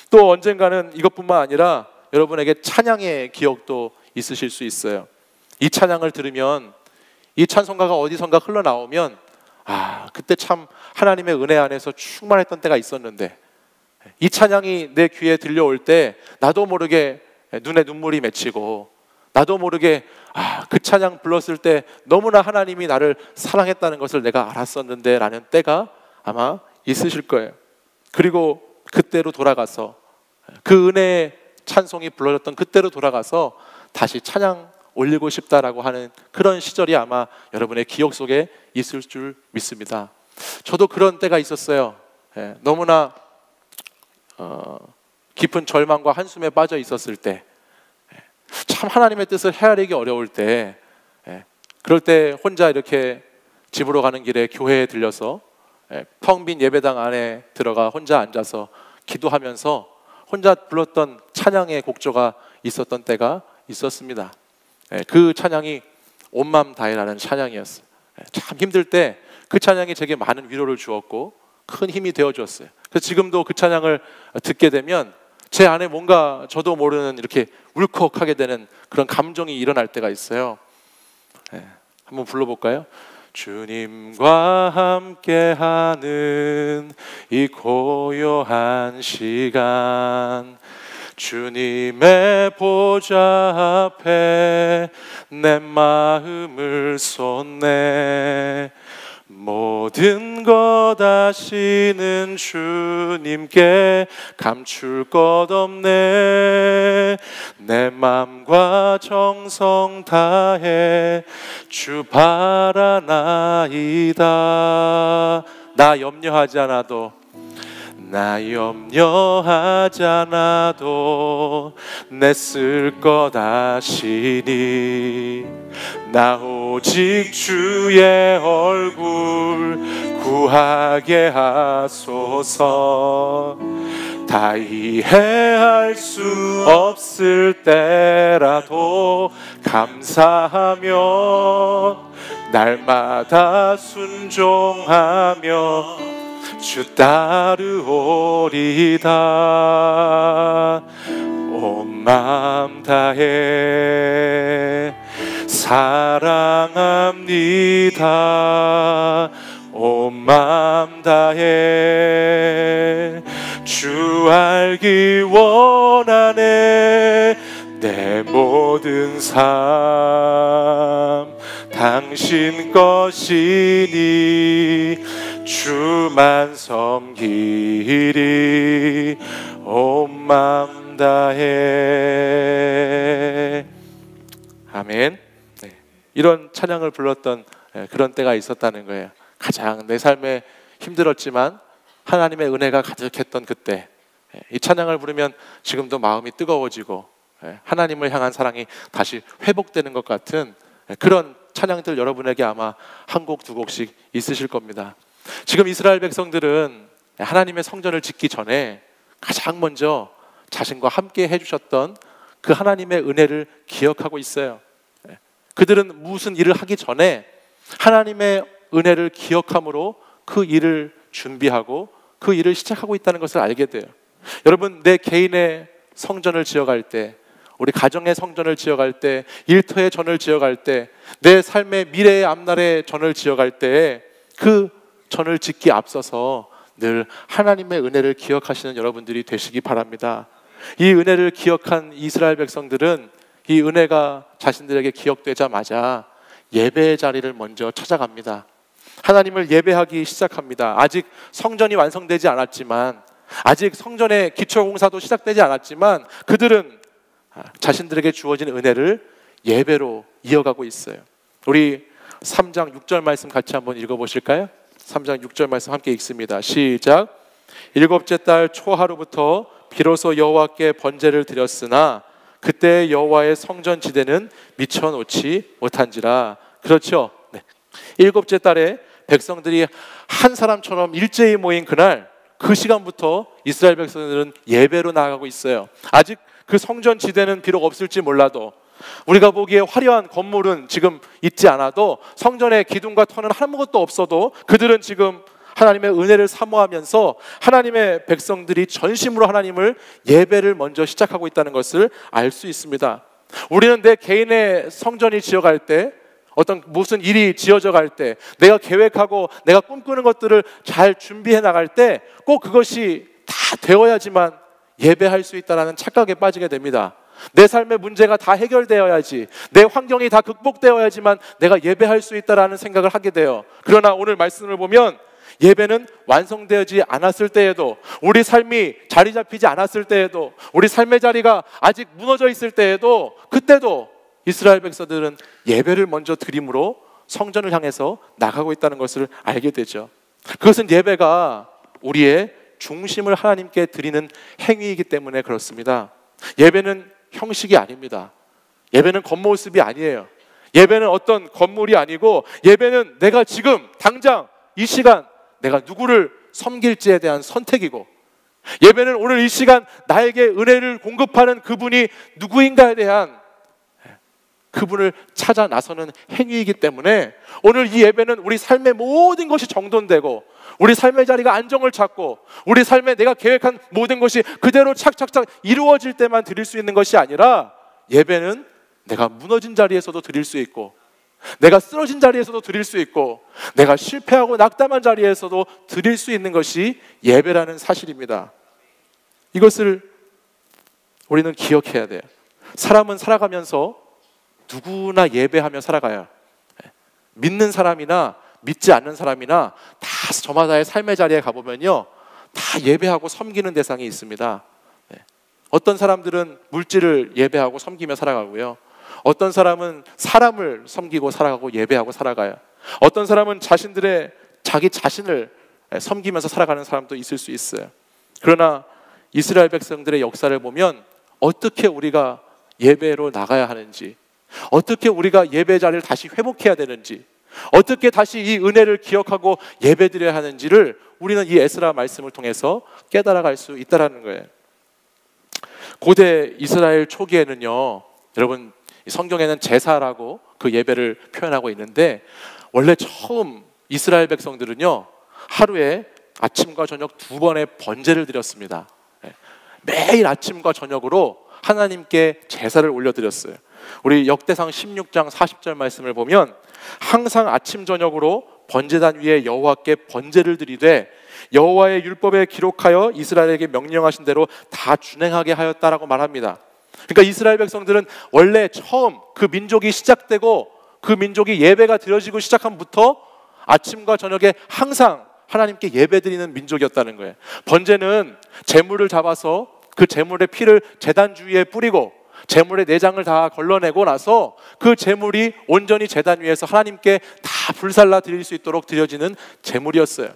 Speaker 5: 또 언젠가는 이것뿐만 아니라 여러분에게 찬양의 기억도 있으실 수 있어요. 이 찬양을 들으면, 이 찬송가가 어디선가 흘러나오면 그때 참 하나님의 은혜 안에서 충만했던 때가 있었는데, 이 찬양이 내 귀에 들려올 때 나도 모르게 눈에 눈물이 맺히고, 나도 모르게 그 찬양 불렀을 때 너무나 하나님이 나를 사랑했다는 것을 내가 알았었는데 라는 때가 아마 있으실 거예요. 그리고 그때로 돌아가서, 그 은혜의 찬송이 불러졌던 그때로 돌아가서 다시 찬양 올리고 싶다라고 하는 그런 시절이 아마 여러분의 기억 속에 있을 줄 믿습니다. 저도 그런 때가 있었어요. 너무나 깊은 절망과 한숨에 빠져 있었을 때, 참 하나님의 뜻을 헤아리기 어려울 때, 그럴 때 혼자 이렇게 집으로 가는 길에 교회에 들려서 텅 빈 예배당 안에 들어가 혼자 앉아서 기도하면서 혼자 불렀던 찬양의 곡조가 있었던 때가 있었습니다. 그 찬양이 온 맘 다해라는 찬양이었어요. 참 힘들 때 그 찬양이 제게 많은 위로를 주었고 큰 힘이 되어주었어요. 그래서 지금도 그 찬양을 듣게 되면 제 안에 뭔가 저도 모르는 이렇게 울컥하게 되는 그런 감정이 일어날 때가 있어요. 한번 불러볼까요? 주님과 함께하는 이 고요한 시간, 주님의 보좌 앞에 내 마음을 쏟네. 모든 것 아시는 주님께 감출 것 없네. 내 맘과 정성 다해 주 바라나이다. 나 염려하지 않아도, 나 염려하지 않아도 내 쓸 것 아시니. 나 오직 주의 얼굴 구하게 하소서. 다 이해할 수 없을 때라도 감사하며 날마다 순종하며 주 따르오리다. 온 마음 다해 사랑합니다. 온 마음 다해 주 알기 원하네. 내 모든 삶 당신 것이니 주만 섬기리. 온 마음 다해. 아멘. 이런 찬양을 불렀던 그런 때가 있었다는 거예요. 가장 내 삶에 힘들었지만 하나님의 은혜가 가득했던 그때, 이 찬양을 부르면 지금도 마음이 뜨거워지고 하나님을 향한 사랑이 다시 회복되는 것 같은 그런 찬양들 여러분에게 아마 한 곡 두 곡씩 있으실 겁니다. 지금 이스라엘 백성들은 하나님의 성전을 짓기 전에 가장 먼저 자신과 함께 해주셨던 그 하나님의 은혜를 기억하고 있어요. 그들은 무슨 일을 하기 전에 하나님의 은혜를 기억함으로 그 일을 준비하고 그 일을 시작하고 있다는 것을 알게 돼요. 여러분, 내 개인의 성전을 지어갈 때, 우리 가정의 성전을 지어갈 때, 일터의 전을 지어갈 때, 내 삶의 미래의 앞날의 전을 지어갈 때 그 전을 짓기 앞서서 늘 하나님의 은혜를 기억하시는 여러분들이 되시기 바랍니다. 이 은혜를 기억한 이스라엘 백성들은 이 은혜가 자신들에게 기억되자마자 예배의 자리를 먼저 찾아갑니다. 하나님을 예배하기 시작합니다. 아직 성전이 완성되지 않았지만, 아직 성전의 기초공사도 시작되지 않았지만 그들은 자신들에게 주어진 은혜를 예배로 이어가고 있어요. 우리 3장 6절 말씀 같이 한번 읽어보실까요? 3장 6절 말씀 함께 읽습니다. 시작. 일곱째 달 초하루부터 비로소 여호와께 번제를 드렸으나 그때 여호와의 성전 지대는 미쳐놓지 못한지라. 그렇죠? 네. 일곱째 달에 백성들이 한 사람처럼 일제히 모인 그날, 그 시간부터 이스라엘 백성들은 예배로 나아가고 있어요. 아직 그 성전 지대는 비록 없을지 몰라도, 우리가 보기에 화려한 건물은 지금 있지 않아도, 성전의 기둥과 터는 아무것도 없어도 그들은 지금 하나님의 은혜를 사모하면서 하나님의 백성들이 전심으로 하나님을 예배를 먼저 시작하고 있다는 것을 알 수 있습니다. 우리는 내 개인의 성전이 지어갈 때, 어떤 무슨 일이 지어져 갈 때, 내가 계획하고 내가 꿈꾸는 것들을 잘 준비해 나갈 때 꼭 그것이 다 되어야지만 예배할 수 있다는 착각에 빠지게 됩니다. 내 삶의 문제가 다 해결되어야지, 내 환경이 다 극복되어야지만 내가 예배할 수 있다는 생각을 하게 돼요. 그러나 오늘 말씀을 보면 예배는 완성되지 않았을 때에도, 우리 삶이 자리 잡히지 않았을 때에도, 우리 삶의 자리가 아직 무너져 있을 때에도, 그때도 이스라엘 백성들은 예배를 먼저 드림으로 성전을 향해서 나가고 있다는 것을 알게 되죠. 그것은 예배가 우리의 중심을 하나님께 드리는 행위이기 때문에 그렇습니다. 예배는 형식이 아닙니다. 예배는 겉모습이 아니에요. 예배는 어떤 건물이 아니고, 예배는 내가 지금 당장 이 시간 내가 누구를 섬길지에 대한 선택이고, 예배는 오늘 이 시간 나에게 은혜를 공급하는 그분이 누구인가에 대한 그분을 찾아 나서는 행위이기 때문에 오늘 이 예배는 우리 삶의 모든 것이 정돈되고, 우리 삶의 자리가 안정을 찾고, 우리 삶에 내가 계획한 모든 것이 그대로 착착착 이루어질 때만 드릴 수 있는 것이 아니라, 예배는 내가 무너진 자리에서도 드릴 수 있고, 내가 쓰러진 자리에서도 드릴 수 있고, 내가 실패하고 낙담한 자리에서도 드릴 수 있는 것이 예배라는 사실입니다. 이것을 우리는 기억해야 돼요. 사람은 살아가면서 누구나 예배하며 살아가요. 믿는 사람이나 믿지 않는 사람이나 다 저마다의 삶의 자리에 가보면요, 다 예배하고 섬기는 대상이 있습니다. 어떤 사람들은 물질을 예배하고 섬기며 살아가고요, 어떤 사람은 사람을 섬기고 살아가고 예배하고 살아가요. 어떤 사람은 자기 자신을 섬기면서 살아가는 사람도 있을 수 있어요. 그러나 이스라엘 백성들의 역사를 보면 어떻게 우리가 예배로 나가야 하는지, 어떻게 우리가 예배 자리를 다시 회복해야 되는지, 어떻게 다시 이 은혜를 기억하고 예배드려야 하는지를 우리는 이 에스라 말씀을 통해서 깨달아갈 수 있다는 거예요. 고대 이스라엘 초기에는요, 여러분 성경에는 제사라고 그 예배를 표현하고 있는데, 원래 처음 이스라엘 백성들은요 하루에 아침과 저녁 2번의 번제를 드렸습니다. 매일 아침과 저녁으로 하나님께 제사를 올려드렸어요. 우리 역대상 16장 40절 말씀을 보면 항상 아침 저녁으로 번제단 위에 여호와께 번제를 드리되 여호와의 율법에 기록하여 이스라엘에게 명령하신 대로 다 준행하게 하였다라고 말합니다. 그러니까 이스라엘 백성들은 원래 처음 그 민족이 시작되고 그 민족이 예배가 드려지고 시작함부터 아침과 저녁에 항상 하나님께 예배드리는 민족이었다는 거예요. 번제는 제물을 잡아서 그 제물의 피를 제단 주위에 뿌리고 제물의 내장을 다 걸러내고 나서 그 제물이 온전히 제단 위에서 하나님께 다 불살라 드릴 수 있도록 드려지는 제물이었어요.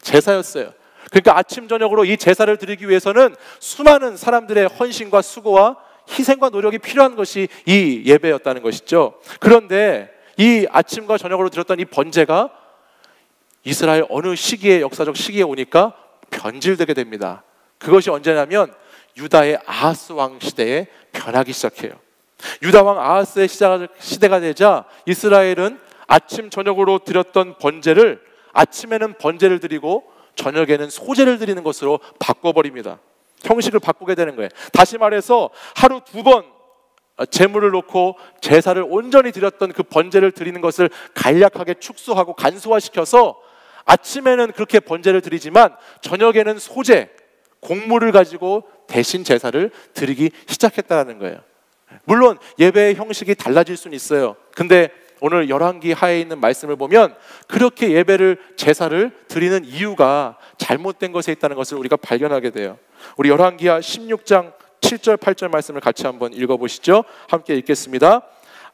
Speaker 5: 제사였어요. 그러니까 아침 저녁으로 이 제사를 드리기 위해서는 수많은 사람들의 헌신과 수고와 희생과 노력이 필요한 것이 이 예배였다는 것이죠. 그런데 이 아침과 저녁으로 드렸던 이 번제가 이스라엘 어느 시기에, 역사적 시기에 오니까 변질되게 됩니다. 그것이 언제냐면 유다의 아하스 왕 시대에 변하기 시작해요. 유다 왕 아하스의 시대가 되자 이스라엘은 아침 저녁으로 드렸던 번제를 아침에는 번제를 드리고 저녁에는 소제를 드리는 것으로 바꿔버립니다. 형식을 바꾸게 되는 거예요. 다시 말해서 하루 2번 제물을 놓고 제사를 온전히 드렸던 그 번제를 드리는 것을 간략하게 축소하고 간소화시켜서 아침에는 그렇게 번제를 드리지만 저녁에는 소제, 곡물을 가지고 대신 제사를 드리기 시작했다는 거예요. 물론 예배의 형식이 달라질 수는 있어요. 근데 오늘 열왕기 하에 있는 말씀을 보면 그렇게 예배를, 제사를 드리는 이유가 잘못된 것에 있다는 것을 우리가 발견하게 돼요. 우리 열왕기하 16장 7절 8절 말씀을 같이 한번 읽어보시죠. 함께 읽겠습니다.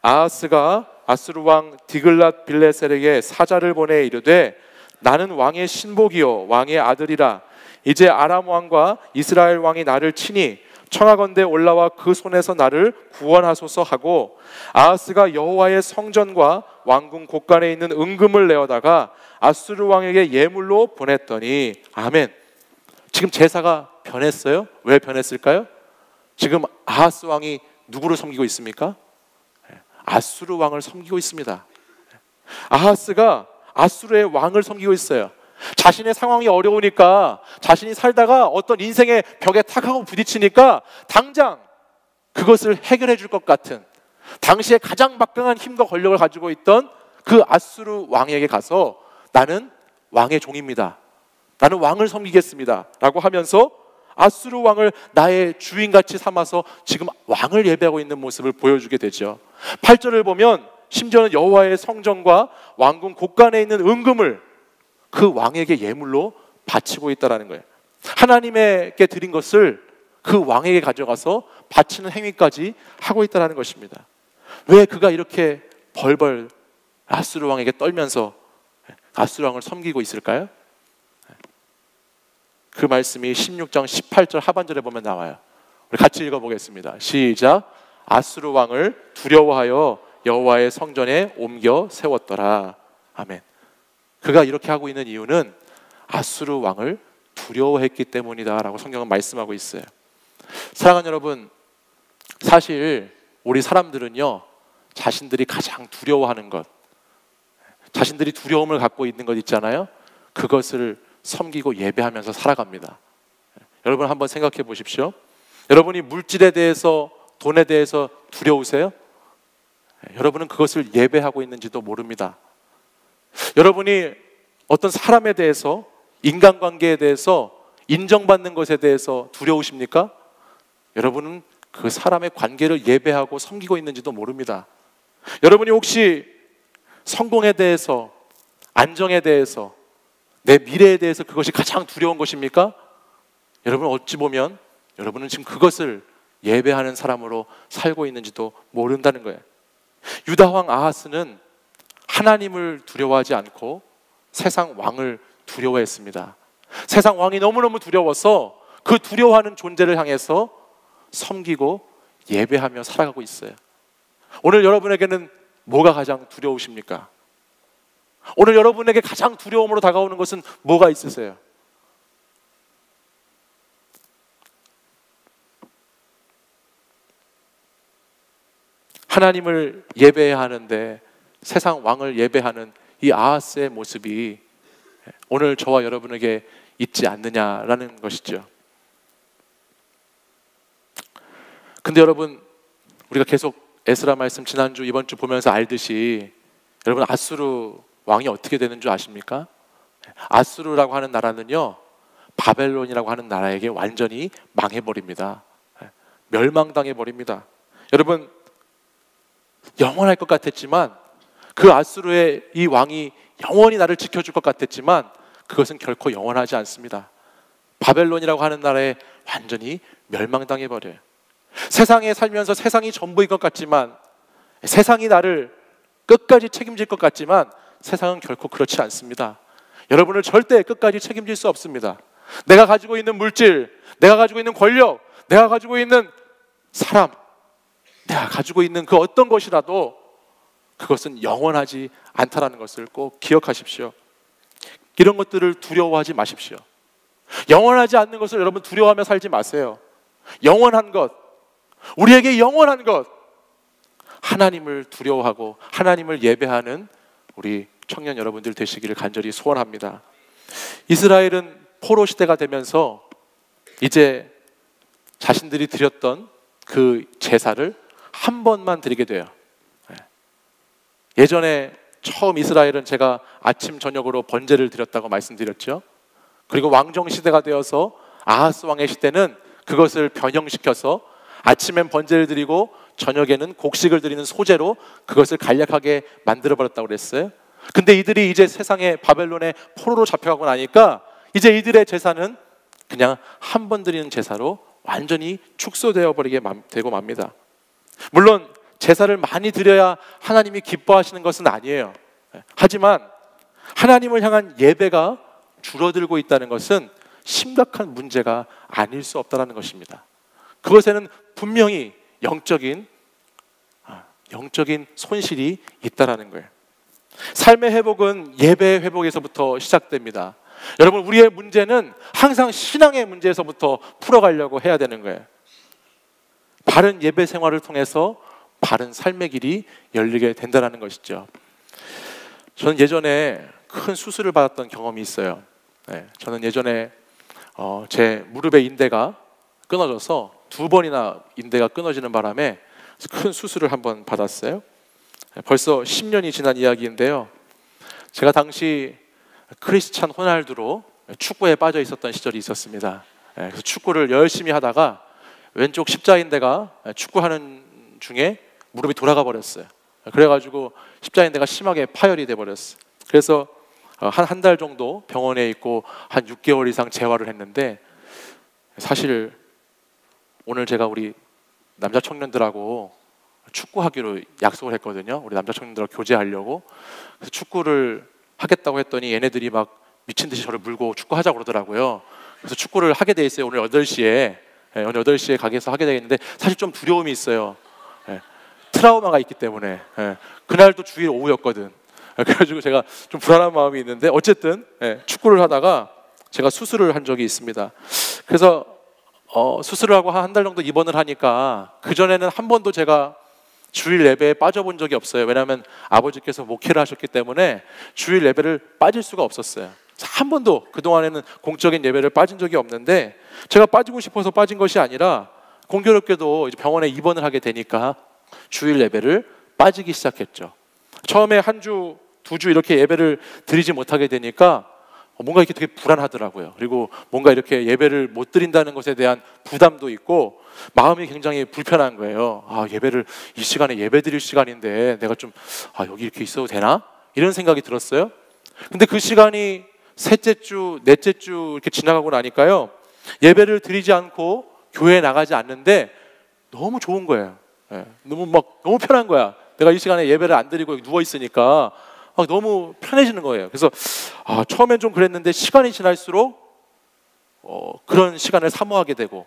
Speaker 5: 아하스가 아수르 왕 디글랏 빌레셀에게 사자를 보내 이르되 나는 왕의 신복이요 왕의 아들이라. 이제 아람 왕과 이스라엘 왕이 나를 치니 청하건대 올라와 그 손에서 나를 구원하소서 하고 아하스가 여호와의 성전과 왕궁 곳간에 있는 은금을 내어다가 아수르 왕에게 예물로 보냈더니. 아멘. 지금 제사가 변했어요. 왜 변했을까요? 지금 아하스 왕이 누구를 섬기고 있습니까? 아수르 왕을 섬기고 있습니다. 아하스가 아수르의 왕을 섬기고 있어요. 자신의 상황이 어려우니까, 자신이 살다가 어떤 인생의 벽에 탁 하고 부딪히니까 당장 그것을 해결해 줄 것 같은, 당시에 가장 막강한 힘과 권력을 가지고 있던 그 아수르 왕에게 가서 나는 왕의 종입니다, 나는 왕을 섬기겠습니다 라고 하면서 아수르 왕을 나의 주인같이 삼아서 지금 왕을 예배하고 있는 모습을 보여주게 되죠. 8절을 보면 심지어는 여호와의 성전과 왕궁 곳간에 있는 은금을 그 왕에게 예물로 바치고 있다는 거예요. 하나님에게 드린 것을 그 왕에게 가져가서 바치는 행위까지 하고 있다는 것입니다. 왜 그가 이렇게 벌벌 아수르 왕에게 떨면서 아수르 왕을 섬기고 있을까요? 그 말씀이 16장 18절 하반절에 보면 나와요. 우리 같이 읽어보겠습니다. 시작. 아수르 왕을 두려워하여 여호와의 성전에 옮겨 세웠더라. 아멘. 그가 이렇게 하고 있는 이유는 아수르 왕을 두려워했기 때문이다 라고 성경은 말씀하고 있어요. 사랑하는 여러분, 사실 우리 사람들은요, 자신들이 가장 두려워하는 것, 자신들이 두려움을 갖고 있는 것 있잖아요. 그것을 섬기고 예배하면서 살아갑니다. 여러분 한번 생각해 보십시오. 여러분이 물질에 대해서, 돈에 대해서 두려우세요? 여러분은 그것을 예배하고 있는지도 모릅니다. 여러분이 어떤 사람에 대해서, 인간관계에 대해서, 인정받는 것에 대해서 두려우십니까? 여러분은 그 사람의 관계를 예배하고 섬기고 있는지도 모릅니다. 여러분이 혹시 성공에 대해서, 안정에 대해서, 내 미래에 대해서 그것이 가장 두려운 것입니까? 여러분 어찌 보면 여러분은 지금 그것을 예배하는 사람으로 살고 있는지도 모른다는 거예요. 유다왕 아하스는 하나님을 두려워하지 않고 세상 왕을 두려워했습니다. 세상 왕이 너무너무 두려워서 그 두려워하는 존재를 향해서 섬기고 예배하며 살아가고 있어요. 오늘 여러분에게는 뭐가 가장 두려우십니까? 오늘 여러분에게 가장 두려움으로 다가오는 것은 뭐가 있으세요? 하나님을 예배해야 하는데 세상 왕을 예배하는 이 아하스의 모습이 오늘 저와 여러분에게 있지 않느냐라는 것이죠. 근데 여러분, 우리가 계속 에스라 말씀 지난주 이번주 보면서 알듯이 여러분 아수르 왕이 어떻게 되는 줄 아십니까? 아수르라고 하는 나라는요, 바벨론이라고 하는 나라에게 완전히 망해버립니다. 멸망당해 버립니다. 여러분, 영원할 것 같았지만, 그 아수르의 이 왕이 영원히 나를 지켜줄 것 같았지만 그것은 결코 영원하지 않습니다. 바벨론이라고 하는 나라에 완전히 멸망당해 버려요. 세상에 살면서 세상이 전부인 것 같지만, 세상이 나를 끝까지 책임질 것 같지만 세상은 결코 그렇지 않습니다. 여러분을 절대 끝까지 책임질 수 없습니다. 내가 가지고 있는 물질, 내가 가지고 있는 권력, 내가 가지고 있는 사람, 내가 가지고 있는 그 어떤 것이라도 그것은 영원하지 않다라는 것을 꼭 기억하십시오. 이런 것들을 두려워하지 마십시오. 영원하지 않는 것을 여러분 두려워하며 살지 마세요. 영원한 것, 우리에게 영원한 것, 하나님을 두려워하고 하나님을 예배하는 우리 청년 여러분들 되시기를 간절히 소원합니다. 이스라엘은 포로 시대가 되면서 이제 자신들이 드렸던 그 제사를 한 번만 드리게 돼요. 예전에 처음 이스라엘은 제가 아침 저녁으로 번제를 드렸다고 말씀드렸죠. 그리고 왕정 시대가 되어서 아하스 왕의 시대는 그것을 변형시켜서 아침엔 번제를 드리고 저녁에는 곡식을 드리는 소제로 그것을 간략하게 만들어버렸다고 그랬어요. 근데 이들이 이제 세상에 바벨론의 포로로 잡혀가고 나니까 이제 이들의 제사는 그냥 한 번 드리는 제사로 완전히 축소되어 버리게 되고 맙니다. 물론 제사를 많이 드려야 하나님이 기뻐하시는 것은 아니에요. 하지만 하나님을 향한 예배가 줄어들고 있다는 것은 심각한 문제가 아닐 수 없다는 것입니다. 그것에는 분명히 영적인 손실이 있다라는 거예요. 삶의 회복은 예배의 회복에서부터 시작됩니다. 여러분, 우리의 문제는 항상 신앙의 문제에서부터 풀어가려고 해야 되는 거예요. 바른 예배 생활을 통해서 바른 삶의 길이 열리게 된다는 것이죠. 저는 예전에 큰 수술을 받았던 경험이 있어요. 저는 예전에 제 무릎의 인대가 끊어져서 2번이나 인대가 끊어지는 바람에 큰 수술을 한번 받았어요. 벌써 10년이 지난 이야기인데요. 제가 당시 크리스찬 호날두로 축구에 빠져 있었던 시절이 있었습니다. 그래서 축구를 열심히 하다가 왼쪽 십자인대가 축구하는 중에 무릎이 돌아가 버렸어요. 그래가지고 십자인대가 심하게 파열이 돼 버렸어요. 그래서 한 달 정도 병원에 있고 한 6개월 이상 재활을 했는데, 사실 오늘 제가 우리 남자 청년들하고 축구하기로 약속을 했거든요. 우리 남자 청년들하고 교제하려고. 그래서 축구를 하겠다고 했더니 얘네들이 막 미친 듯이 저를 물고 축구하자고 그러더라고요. 그래서 축구를 하게 돼 있어요. 오늘 8시에 오늘 8시에 가게에서 하게 되겠는데, 사실 좀 두려움이 있어요. 트라우마가 있기 때문에. 그날도 주일 오후였거든. 그래가지고 제가 좀 불안한 마음이 있는데, 어쨌든 축구를 하다가 제가 수술을 한 적이 있습니다. 그래서 수술을 하고 한 달 정도 입원을 하니까, 그전에는 한 번도 제가 주일 예배에 빠져본 적이 없어요. 왜냐하면 아버지께서 목회를 하셨기 때문에 주일 예배를 빠질 수가 없었어요. 한 번도 그동안에는 공적인 예배를 빠진 적이 없는데, 제가 빠지고 싶어서 빠진 것이 아니라 공교롭게도 이제 병원에 입원을 하게 되니까 주일 예배를 빠지기 시작했죠. 처음에 한 주, 2주 이렇게 예배를 드리지 못하게 되니까 뭔가 이렇게 되게 불안하더라고요. 그리고 뭔가 이렇게 예배를 못 드린다는 것에 대한 부담도 있고 마음이 굉장히 불편한 거예요. 예배를 이 시간에 예배 드릴 시간인데 내가 좀 여기 이렇게 있어도 되나? 이런 생각이 들었어요. 근데 그 시간이 셋째 주, 넷째 주 이렇게 지나가고 나니까요, 예배를 드리지 않고 교회에 나가지 않는데 너무 좋은 거예요. 너무 편한 거야. 내가 이 시간에 예배를 안 드리고 누워 있으니까 너무 편해지는 거예요. 그래서 처음엔 좀 그랬는데, 시간이 지날수록 그런 시간을 사모하게 되고,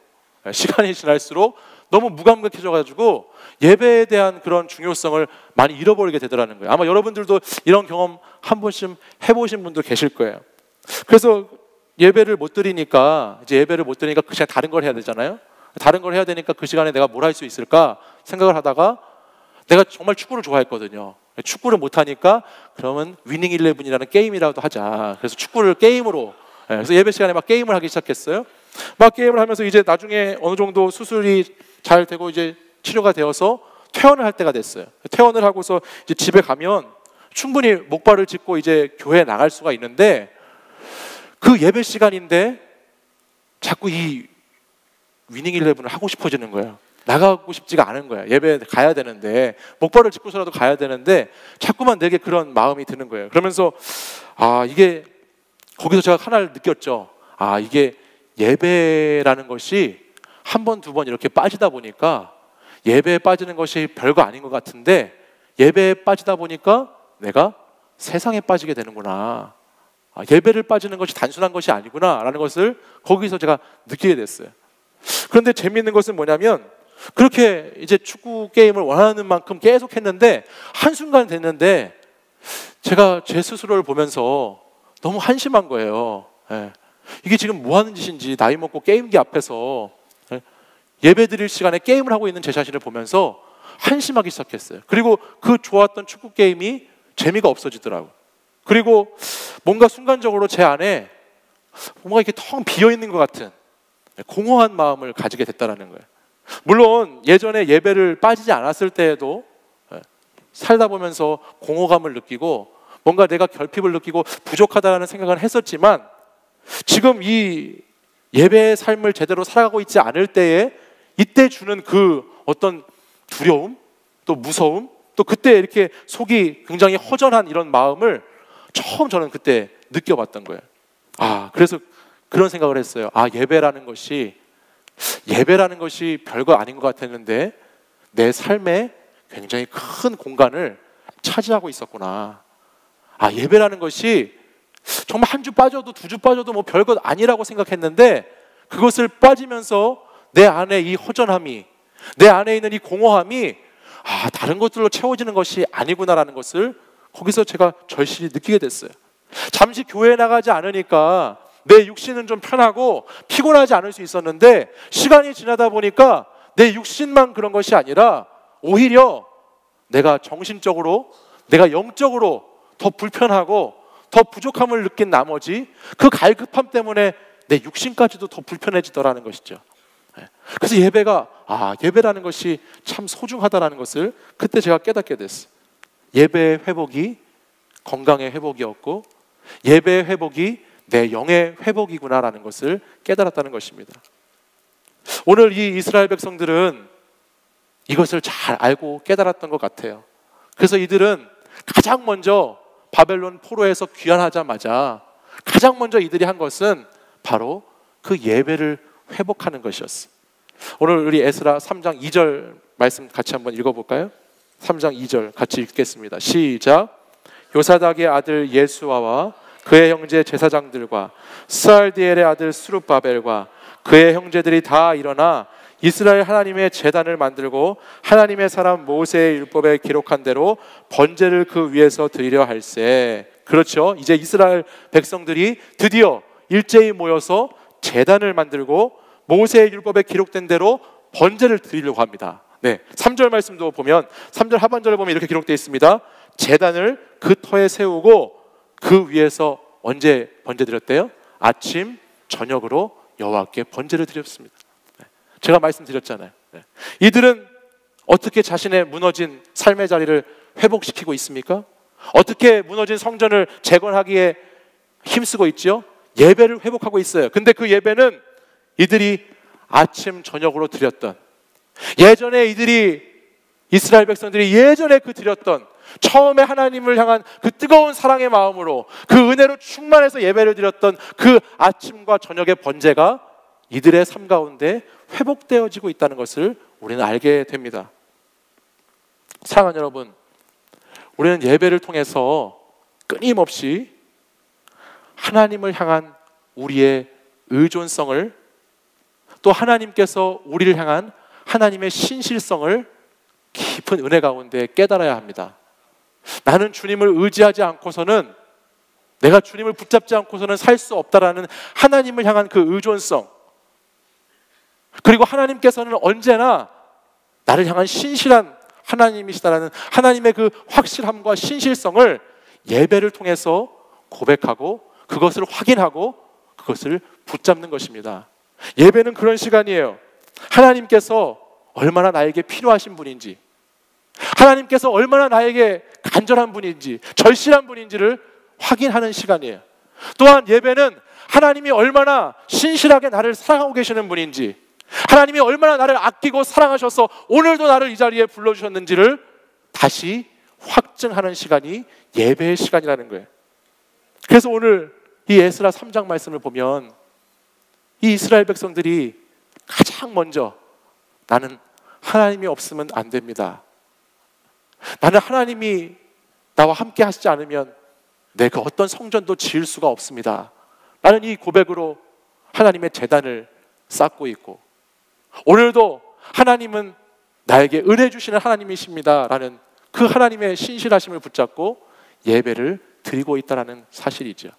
Speaker 5: 시간이 지날수록 너무 무감각해져가지고 예배에 대한 그런 중요성을 많이 잃어버리게 되더라는 거예요. 아마 여러분들도 이런 경험 한 번씩 해보신 분도 계실 거예요. 그래서 예배를 못 드리니까 그 시간에 다른 걸 해야 되잖아요. 다른 걸 해야 되니까 그 시간에 내가 뭘 할 수 있을까 생각을 하다가, 내가 정말 축구를 좋아했거든요. 축구를 못하니까 그러면 위닝 11이라는 게임이라도 하자. 그래서 축구를 게임으로, 그래서 예배 시간에 막 게임을 하기 시작했어요. 막 게임을 하면서 이제 나중에 어느 정도 수술이 잘 되고 이제 치료가 되어서 퇴원을 할 때가 됐어요. 퇴원을 하고서 이제 집에 가면 충분히 목발을 짚고 이제 교회에 나갈 수가 있는데, 그 예배 시간인데 자꾸 이 위닝 11을 하고 싶어지는 거예요. 나가고 싶지가 않은 거야. 예배 가야 되는데, 목발을 짚고서라도 가야 되는데 자꾸만 내게 그런 마음이 드는 거예요. 그러면서 이게, 거기서 제가 하나를 느꼈죠. 이게 예배라는 것이 한 번, 2번 이렇게 빠지다 보니까 예배에 빠지는 것이 별거 아닌 것 같은데, 예배에 빠지다 보니까 내가 세상에 빠지게 되는구나. 예배를 빠지는 것이 단순한 것이 아니구나 라는 것을 거기서 제가 느끼게 됐어요. 그런데 재미있는 것은 뭐냐면, 그렇게 이제 축구 게임을 원하는 만큼 계속 했는데, 한순간 됐는데 제가 제 스스로를 보면서 너무 한심한 거예요. 이게 지금 뭐 하는 짓인지, 나이 먹고 게임기 앞에서 예배 드릴 시간에 게임을 하고 있는 제 자신을 보면서 한심하기 시작했어요. 그리고 그 좋았던 축구 게임이 재미가 없어지더라고요. 그리고 뭔가 순간적으로 제 안에 뭔가 이렇게 텅 비어있는 것 같은 공허한 마음을 가지게 됐다는 거예요. 물론 예전에 예배를 빠지지 않았을 때에도 살다 보면서 공허감을 느끼고 뭔가 내가 결핍을 느끼고 부족하다는 생각을 했었지만, 지금 이 예배의 삶을 제대로 살아가고 있지 않을 때에 이때 주는 그 어떤 두려움, 또 무서움, 또 그때 이렇게 속이 굉장히 허전한 이런 마음을 처음 저는 그때 느껴봤던 거예요. 그래서 그런 생각을 했어요. 예배라는 것이 별거 아닌 것 같았는데 내 삶에 굉장히 큰 공간을 차지하고 있었구나. 예배라는 것이 정말 한 주 빠져도 2주 빠져도 뭐 별것 아니라고 생각했는데, 그것을 빠지면서 내 안에 이 허전함이, 내 안에 있는 이 공허함이 다른 것들로 채워지는 것이 아니구나라는 것을 거기서 제가 절실히 느끼게 됐어요. 잠시 교회에 나가지 않으니까 내 육신은 좀 편하고 피곤하지 않을 수 있었는데, 시간이 지나다 보니까 내 육신만 그런 것이 아니라 오히려 내가 정신적으로, 내가 영적으로 더 불편하고 더 부족함을 느낀 나머지 그 갈급함 때문에 내 육신까지도 더 불편해지더라는 것이죠. 그래서 예배라는 것이 참 소중하다라는 것을 그때 제가 깨닫게 됐어요. 예배의 회복이 건강의 회복이었고 예배의 회복이 내 영의 회복이구나라는 것을 깨달았다는 것입니다. 오늘 이 이스라엘 백성들은 이것을 잘 알고 깨달았던 것 같아요. 그래서 이들은 가장 먼저 바벨론 포로에서 귀환하자마자 가장 먼저 이들이 한 것은 바로 그 예배를 회복하는 것이었어요. 오늘 우리 에스라 3장 2절 말씀 같이 한번 읽어볼까요? 3장 2절 같이 읽겠습니다. 시작. 요사닥의 아들 예수아와 그의 형제 제사장들과 스알디엘의 아들 스룹바벨과 그의 형제들이 다 일어나 이스라엘 하나님의 제단을 만들고 하나님의 사람 모세의 율법에 기록한 대로 번제를 그 위에서 드리려 할세. 그렇죠. 이제 이스라엘 백성들이 드디어 일제히 모여서 제단을 만들고 모세의 율법에 기록된 대로 번제를 드리려고 합니다. 네, 3절 말씀도 보면 3절 하반절을 보면 이렇게 기록되어 있습니다. 제단을 그 터에 세우고 그 위에서 언제 번제 드렸대요? 아침 저녁으로 여호와께 번제를 드렸습니다. 네, 제가 말씀드렸잖아요. 네. 이들은 어떻게 자신의 무너진 삶의 자리를 회복시키고 있습니까? 어떻게 무너진 성전을 재건하기에 힘쓰고 있죠? 예배를 회복하고 있어요. 근데 그 예배는 이들이 아침 저녁으로 드렸던, 예전에 이스라엘 백성들이 예전에 그 드렸던 처음에 하나님을 향한 그 뜨거운 사랑의 마음으로 그 은혜로 충만해서 예배를 드렸던 그 아침과 저녁의 번제가 이들의 삶 가운데 회복되어지고 있다는 것을 우리는 알게 됩니다. 사랑하는 여러분, 우리는 예배를 통해서 끊임없이 하나님을 향한 우리의 의존성을, 또 하나님께서 우리를 향한 하나님의 신실성을 깊은 은혜 가운데 깨달아야 합니다. 나는 주님을 의지하지 않고서는, 내가 주님을 붙잡지 않고서는 살 수 없다라는 하나님을 향한 그 의존성, 그리고 하나님께서는 언제나 나를 향한 신실한 하나님이시다라는 하나님의 그 확실함과 신실성을 예배를 통해서 고백하고 그것을 확인하고 그것을 붙잡는 것입니다. 예배는 그런 시간이에요. 하나님께서 얼마나 나에게 필요하신 분인지, 하나님께서 얼마나 나에게 간절한 분인지, 절실한 분인지를 확인하는 시간이에요. 또한 예배는 하나님이 얼마나 신실하게 나를 사랑하고 계시는 분인지, 하나님이 얼마나 나를 아끼고 사랑하셔서 오늘도 나를 이 자리에 불러주셨는지를 다시 확증하는 시간이 예배의 시간이라는 거예요. 그래서 오늘 이 에스라 3장 말씀을 보면 이 이스라엘 백성들이 가장 먼저 나는 하나님이 없으면 안 됩니다. 나는 하나님이 나와 함께 하시지 않으면 내가 어떤 성전도 지을 수가 없습니다. 나는 이 고백으로 하나님의 제단을 쌓고 있고, 오늘도 하나님은 나에게 은혜 주시는 하나님이십니다 라는 그 하나님의 신실하심을 붙잡고 예배를 드리고 있다는 사실이죠.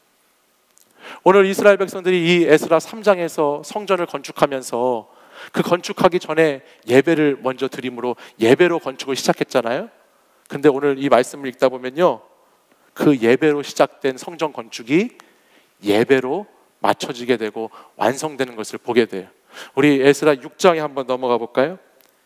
Speaker 5: 오늘 이스라엘 백성들이 이 에스라 3장에서 성전을 건축하면서 그 건축하기 전에 예배를 먼저 드림으로 예배로 건축을 시작했잖아요. 근데 오늘 이 말씀을 읽다 보면요, 그 예배로 시작된 성전 건축이 예배로 맞춰지게 되고 완성되는 것을 보게 돼요. 우리 에스라 6장에 한번 넘어가 볼까요?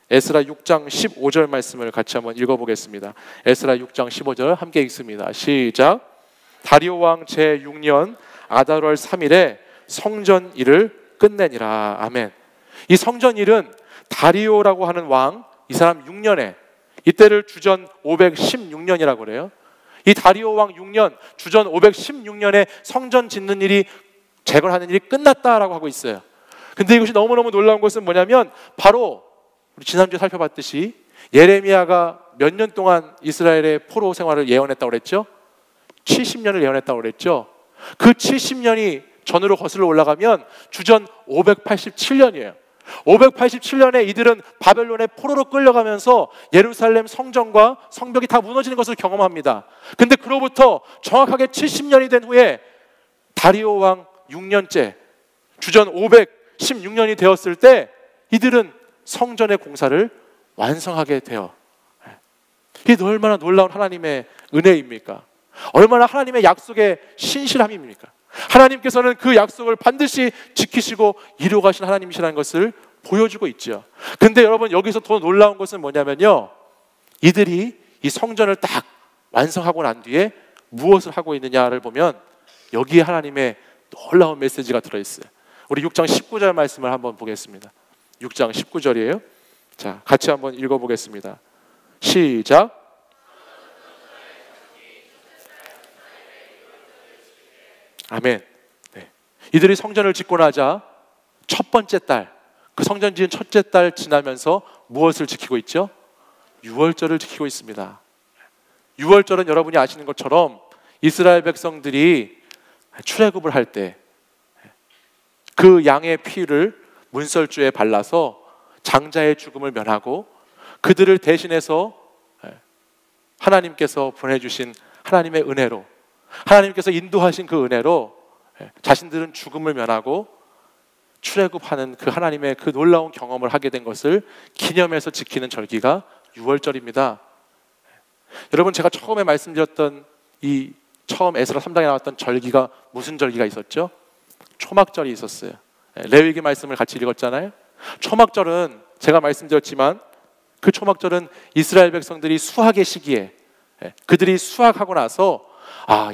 Speaker 5: 에스라 6장 15절 말씀을 같이 한번 읽어보겠습니다. 에스라 6장 15절 함께 읽습니다. 시작. 다리오 왕 제6년 아달월 3일에 성전 일을 끝내니라. 아멘. 이 성전 일은 다리오라고 하는 왕, 이 사람 6년에, 이때를 주전 516년이라고 그래요. 이 다리오 왕 6년, 주전 516년에 성전 짓는 일이, 재건하는 일이 끝났다라고 하고 있어요. 근데 이것이 너무너무 놀라운 것은 뭐냐면, 바로 우리 지난주에 살펴봤듯이 예레미야가 몇 년 동안 이스라엘의 포로 생활을 예언했다고 그랬죠? 70년을 예언했다고 그랬죠? 그 70년이 전으로 거슬러 올라가면 주전 587년이에요. 587년에 이들은 바벨론의 포로로 끌려가면서 예루살렘 성전과 성벽이 다 무너지는 것을 경험합니다. 근데 그로부터 정확하게 70년이 된 후에 다리오 왕 6년째, 주전 516년이 되었을 때 이들은 성전의 공사를 완성하게 돼요. 이게 얼마나 놀라운 하나님의 은혜입니까? 얼마나 하나님의 약속에 신실함입니까? 하나님께서는 그 약속을 반드시 지키시고 이루어 가신 하나님이시라는 것을 보여주고 있죠. 근데 여러분, 여기서 더 놀라운 것은 뭐냐면요, 이들이 이 성전을 딱 완성하고 난 뒤에 무엇을 하고 있느냐를 보면 여기에 하나님의 놀라운 메시지가 들어있어요. 우리 6장 19절 말씀을 한번 보겠습니다. 6장 19절이에요. 자, 같이 한번 읽어보겠습니다. 시작. 아멘. 네. 이들이 성전을 짓고 나자 첫 번째 달, 그 성전 지은 첫째 달 지나면서 무엇을 지키고 있죠? 유월절을 지키고 있습니다. 유월절은 여러분이 아시는 것처럼 이스라엘 백성들이 출애굽을 할 때 그 양의 피를 문설주에 발라서 장자의 죽음을 면하고 그들을 대신해서 하나님께서 보내주신 하나님의 은혜로, 하나님께서 인도하신 그 은혜로 자신들은 죽음을 면하고 출애굽하는 그 하나님의 그 놀라운 경험을 하게 된 것을 기념해서 지키는 절기가 유월절입니다. 여러분, 제가 처음에 말씀드렸던 이 처음 에스라 3장에 나왔던 절기가 무슨 절기가 있었죠? 초막절이 있었어요. 레위기 말씀을 같이 읽었잖아요. 초막절은 제가 말씀드렸지만 그 초막절은 이스라엘 백성들이 수확의 시기에 그들이 수확하고 나서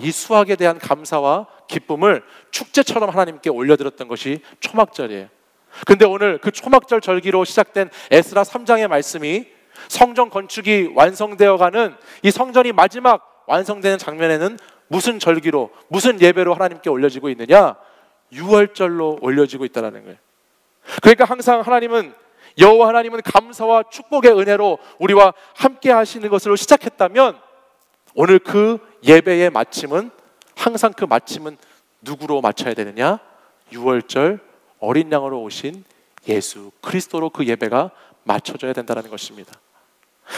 Speaker 5: 이 수확에 대한 감사와 기쁨을 축제처럼 하나님께 올려드렸던 것이 초막절이에요. 근데 오늘 그 초막절 절기로 시작된 에스라 3장의 말씀이 성전 건축이 완성되어가는 이 성전이 마지막 완성되는 장면에는 무슨 절기로, 무슨 예배로 하나님께 올려지고 있느냐? 유월절로 올려지고 있다는 거예요. 그러니까 항상 하나님은, 여호와 하나님은 감사와 축복의 은혜로 우리와 함께 하시는 것으로 시작했다면 오늘 그 예배의 마침은, 항상 그 마침은 누구로 맞춰야 되느냐? 유월절 어린 양으로 오신 예수 그리스도로 그 예배가 맞춰져야 된다는 것입니다.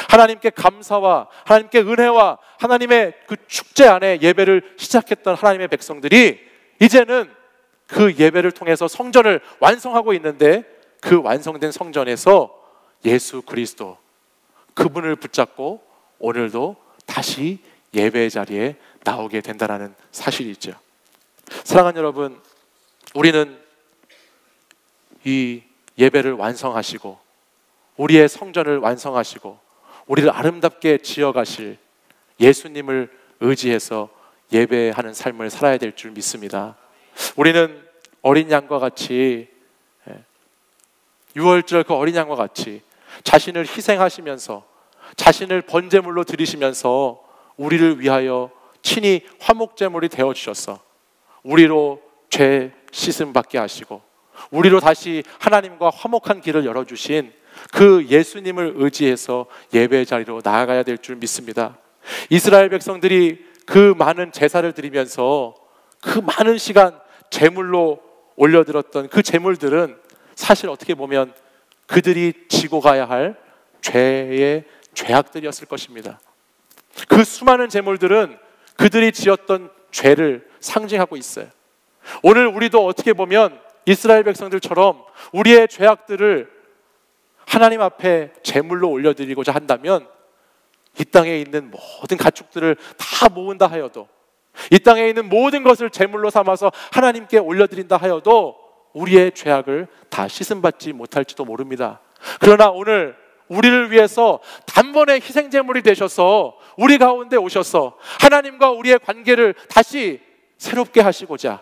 Speaker 5: 하나님께 감사와 하나님께 은혜와 하나님의 그 축제 안에 예배를 시작했던 하나님의 백성들이 이제는 그 예배를 통해서 성전을 완성하고 있는데, 그 완성된 성전에서 예수 그리스도, 그분을 붙잡고 오늘도 다시 예배의 자리에 나오게 된다는 사실이죠. 사랑하는 여러분, 우리는 이 예배를 완성하시고 우리의 성전을 완성하시고 우리를 아름답게 지어가실 예수님을 의지해서 예배하는 삶을 살아야 될 줄 믿습니다. 우리는 어린 양과 같이, 유월절 그 어린 양과 같이 자신을 희생하시면서 자신을 번제물로 드리시면서 우리를 위하여 친히 화목제물이 되어주셔서 우리로 죄 씻음 받게 하시고 우리로 다시 하나님과 화목한 길을 열어주신 그 예수님을 의지해서 예배의 자리로 나아가야 될 줄 믿습니다. 이스라엘 백성들이 그 많은 제사를 드리면서 그 많은 시간 제물로 올려드렸던 그 제물들은 사실 어떻게 보면 그들이 지고 가야 할 죄의 죄악들이었을 것입니다. 그 수많은 제물들은 그들이 지었던 죄를 상징하고 있어요. 오늘 우리도 어떻게 보면 이스라엘 백성들처럼 우리의 죄악들을 하나님 앞에 제물로 올려드리고자 한다면 이 땅에 있는 모든 가축들을 다 모은다 하여도, 이 땅에 있는 모든 것을 제물로 삼아서 하나님께 올려드린다 하여도 우리의 죄악을 다 씻음받지 못할지도 모릅니다. 그러나 오늘 우리를 위해서 단번에 희생제물이 되셔서 우리 가운데 오셔서 하나님과 우리의 관계를 다시 새롭게 하시고자,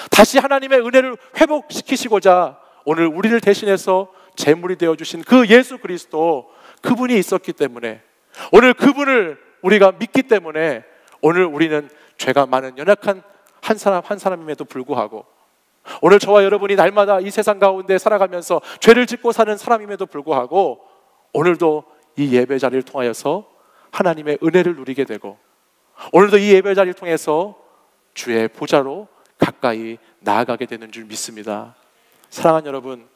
Speaker 5: 다시 하나님의 은혜를 회복시키시고자 오늘 우리를 대신해서 제물이 되어주신 그 예수 그리스도, 그분이 있었기 때문에, 오늘 그분을 우리가 믿기 때문에 오늘 우리는 죄가 많은 연약한 한 사람임에도 불구하고, 오늘 저와 여러분이 날마다 이 세상 가운데 살아가면서 죄를 짓고 사는 사람임에도 불구하고 오늘도 이 예배 자리를 통하여서 하나님의 은혜를 누리게 되고, 오늘도 이 예배 자리를 통해서 주의 보좌로 가까이 나아가게 되는 줄 믿습니다. 사랑하는 여러분,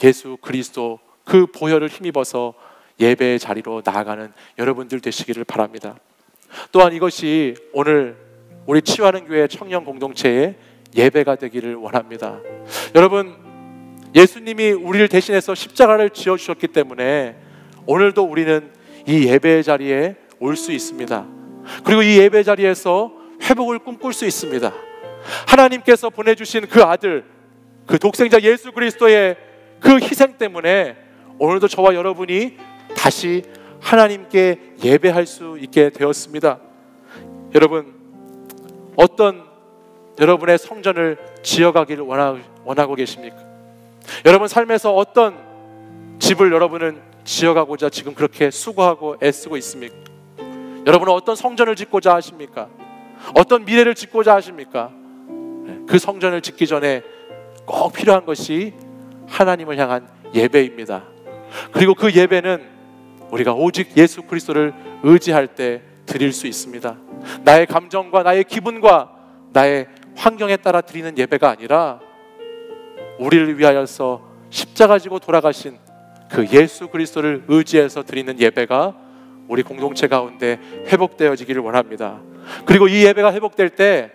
Speaker 5: 예수 그리스도 그 보혈을 힘입어서 예배의 자리로 나아가는 여러분들 되시기를 바랍니다. 또한 이것이 오늘 우리 치유하는 교회 청년 공동체의 예배가 되기를 원합니다. 여러분, 예수님이 우리를 대신해서 십자가를 지어주셨기 때문에 오늘도 우리는 이 예배의 자리에 올 수 있습니다. 그리고 이 예배 자리에서 회복을 꿈꿀 수 있습니다. 하나님께서 보내주신 그 아들, 그 독생자 예수 그리스도의 그 희생 때문에 오늘도 저와 여러분이 다시 하나님께 예배할 수 있게 되었습니다. 여러분, 어떤 여러분의 성전을 지어가기를 원하고 계십니까? 여러분 삶에서 어떤 집을 여러분은 지어가고자 지금 그렇게 수고하고 애쓰고 있습니까? 여러분은 어떤 성전을 짓고자 하십니까? 어떤 미래를 짓고자 하십니까? 그 성전을 짓기 전에 꼭 필요한 것이 하나님을 향한 예배입니다. 그리고 그 예배는 우리가 오직 예수 그리스도를 의지할 때 드릴 수 있습니다. 나의 감정과 나의 기분과 나의 환경에 따라 드리는 예배가 아니라 우리를 위하여서 십자가 지고 돌아가신 그 예수 그리스도를 의지해서 드리는 예배가 우리 공동체 가운데 회복되어지기를 원합니다. 그리고 이 예배가 회복될 때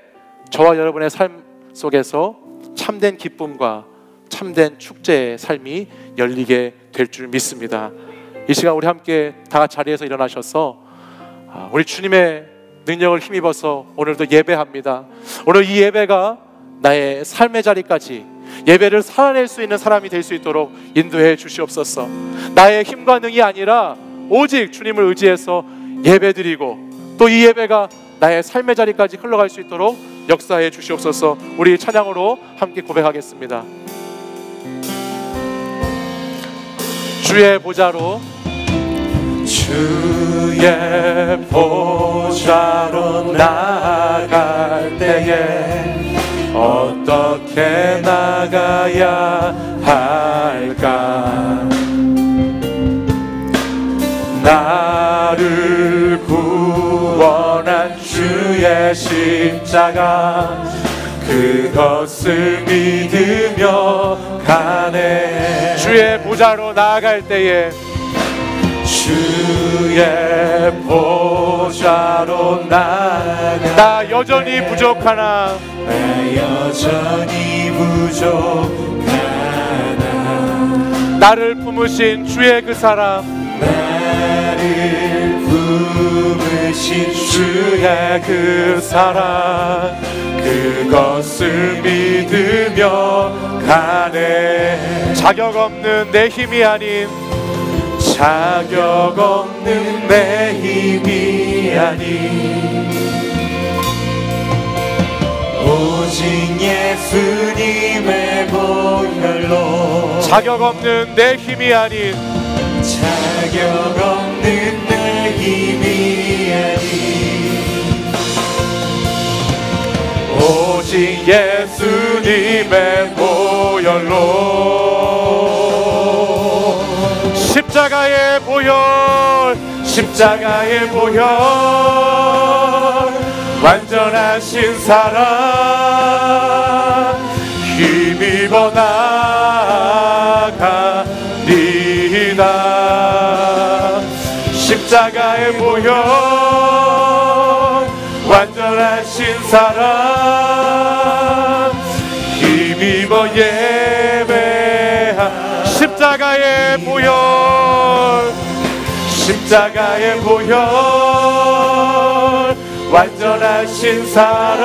Speaker 5: 저와 여러분의 삶 속에서 참된 기쁨과 참된 축제의 삶이 열리게 될 줄 믿습니다. 이 시간 우리 함께 다 같이 자리에서 일어나셔서 우리 주님의 능력을 힘입어서 오늘도 예배합니다. 오늘 이 예배가 나의 삶의 자리까지 예배를 살아낼 수 있는 사람이 될 수 있도록 인도해 주시옵소서. 나의 힘과 능이 아니라 오직 주님을 의지해서 예배드리고 또 이 예배가 나의 삶의 자리까지 흘러갈 수 있도록 역사해 주시옵소서. 우리 찬양으로 함께 고백하겠습니다. 주의 보좌로, 주의 보좌로 나아갈 때에 어떻게 나가야 할까? 나를 구원한 주의 십자가, 그것을 믿으며 가네. 주의 보좌로 나아갈 때에, 주의 보좌로 나아가, 나 여전히 부족하나, 나 여전히 부족하나, 나를 품으신 주의 그 사랑, 나를 품으신 주의 그 사랑, 그것을 믿으며 가네. 자격 없는 내 힘이 아닌, 자격 없는 내 힘이 아닌, 오직 예수님의 보혈로. 자격 없는 내 힘이 아닌, 자격 없는 내 힘이 아닌, 오직 예수님의 보혈로. 십자가의 보혈, 십자가의 보혈, 완전하신 사랑 힘입어 나가리다. 십자가의 보혈, 완전하신 사랑 힘입어 예배하. 십자가의 보혈, 십자가의 보혈, 완전하신 사랑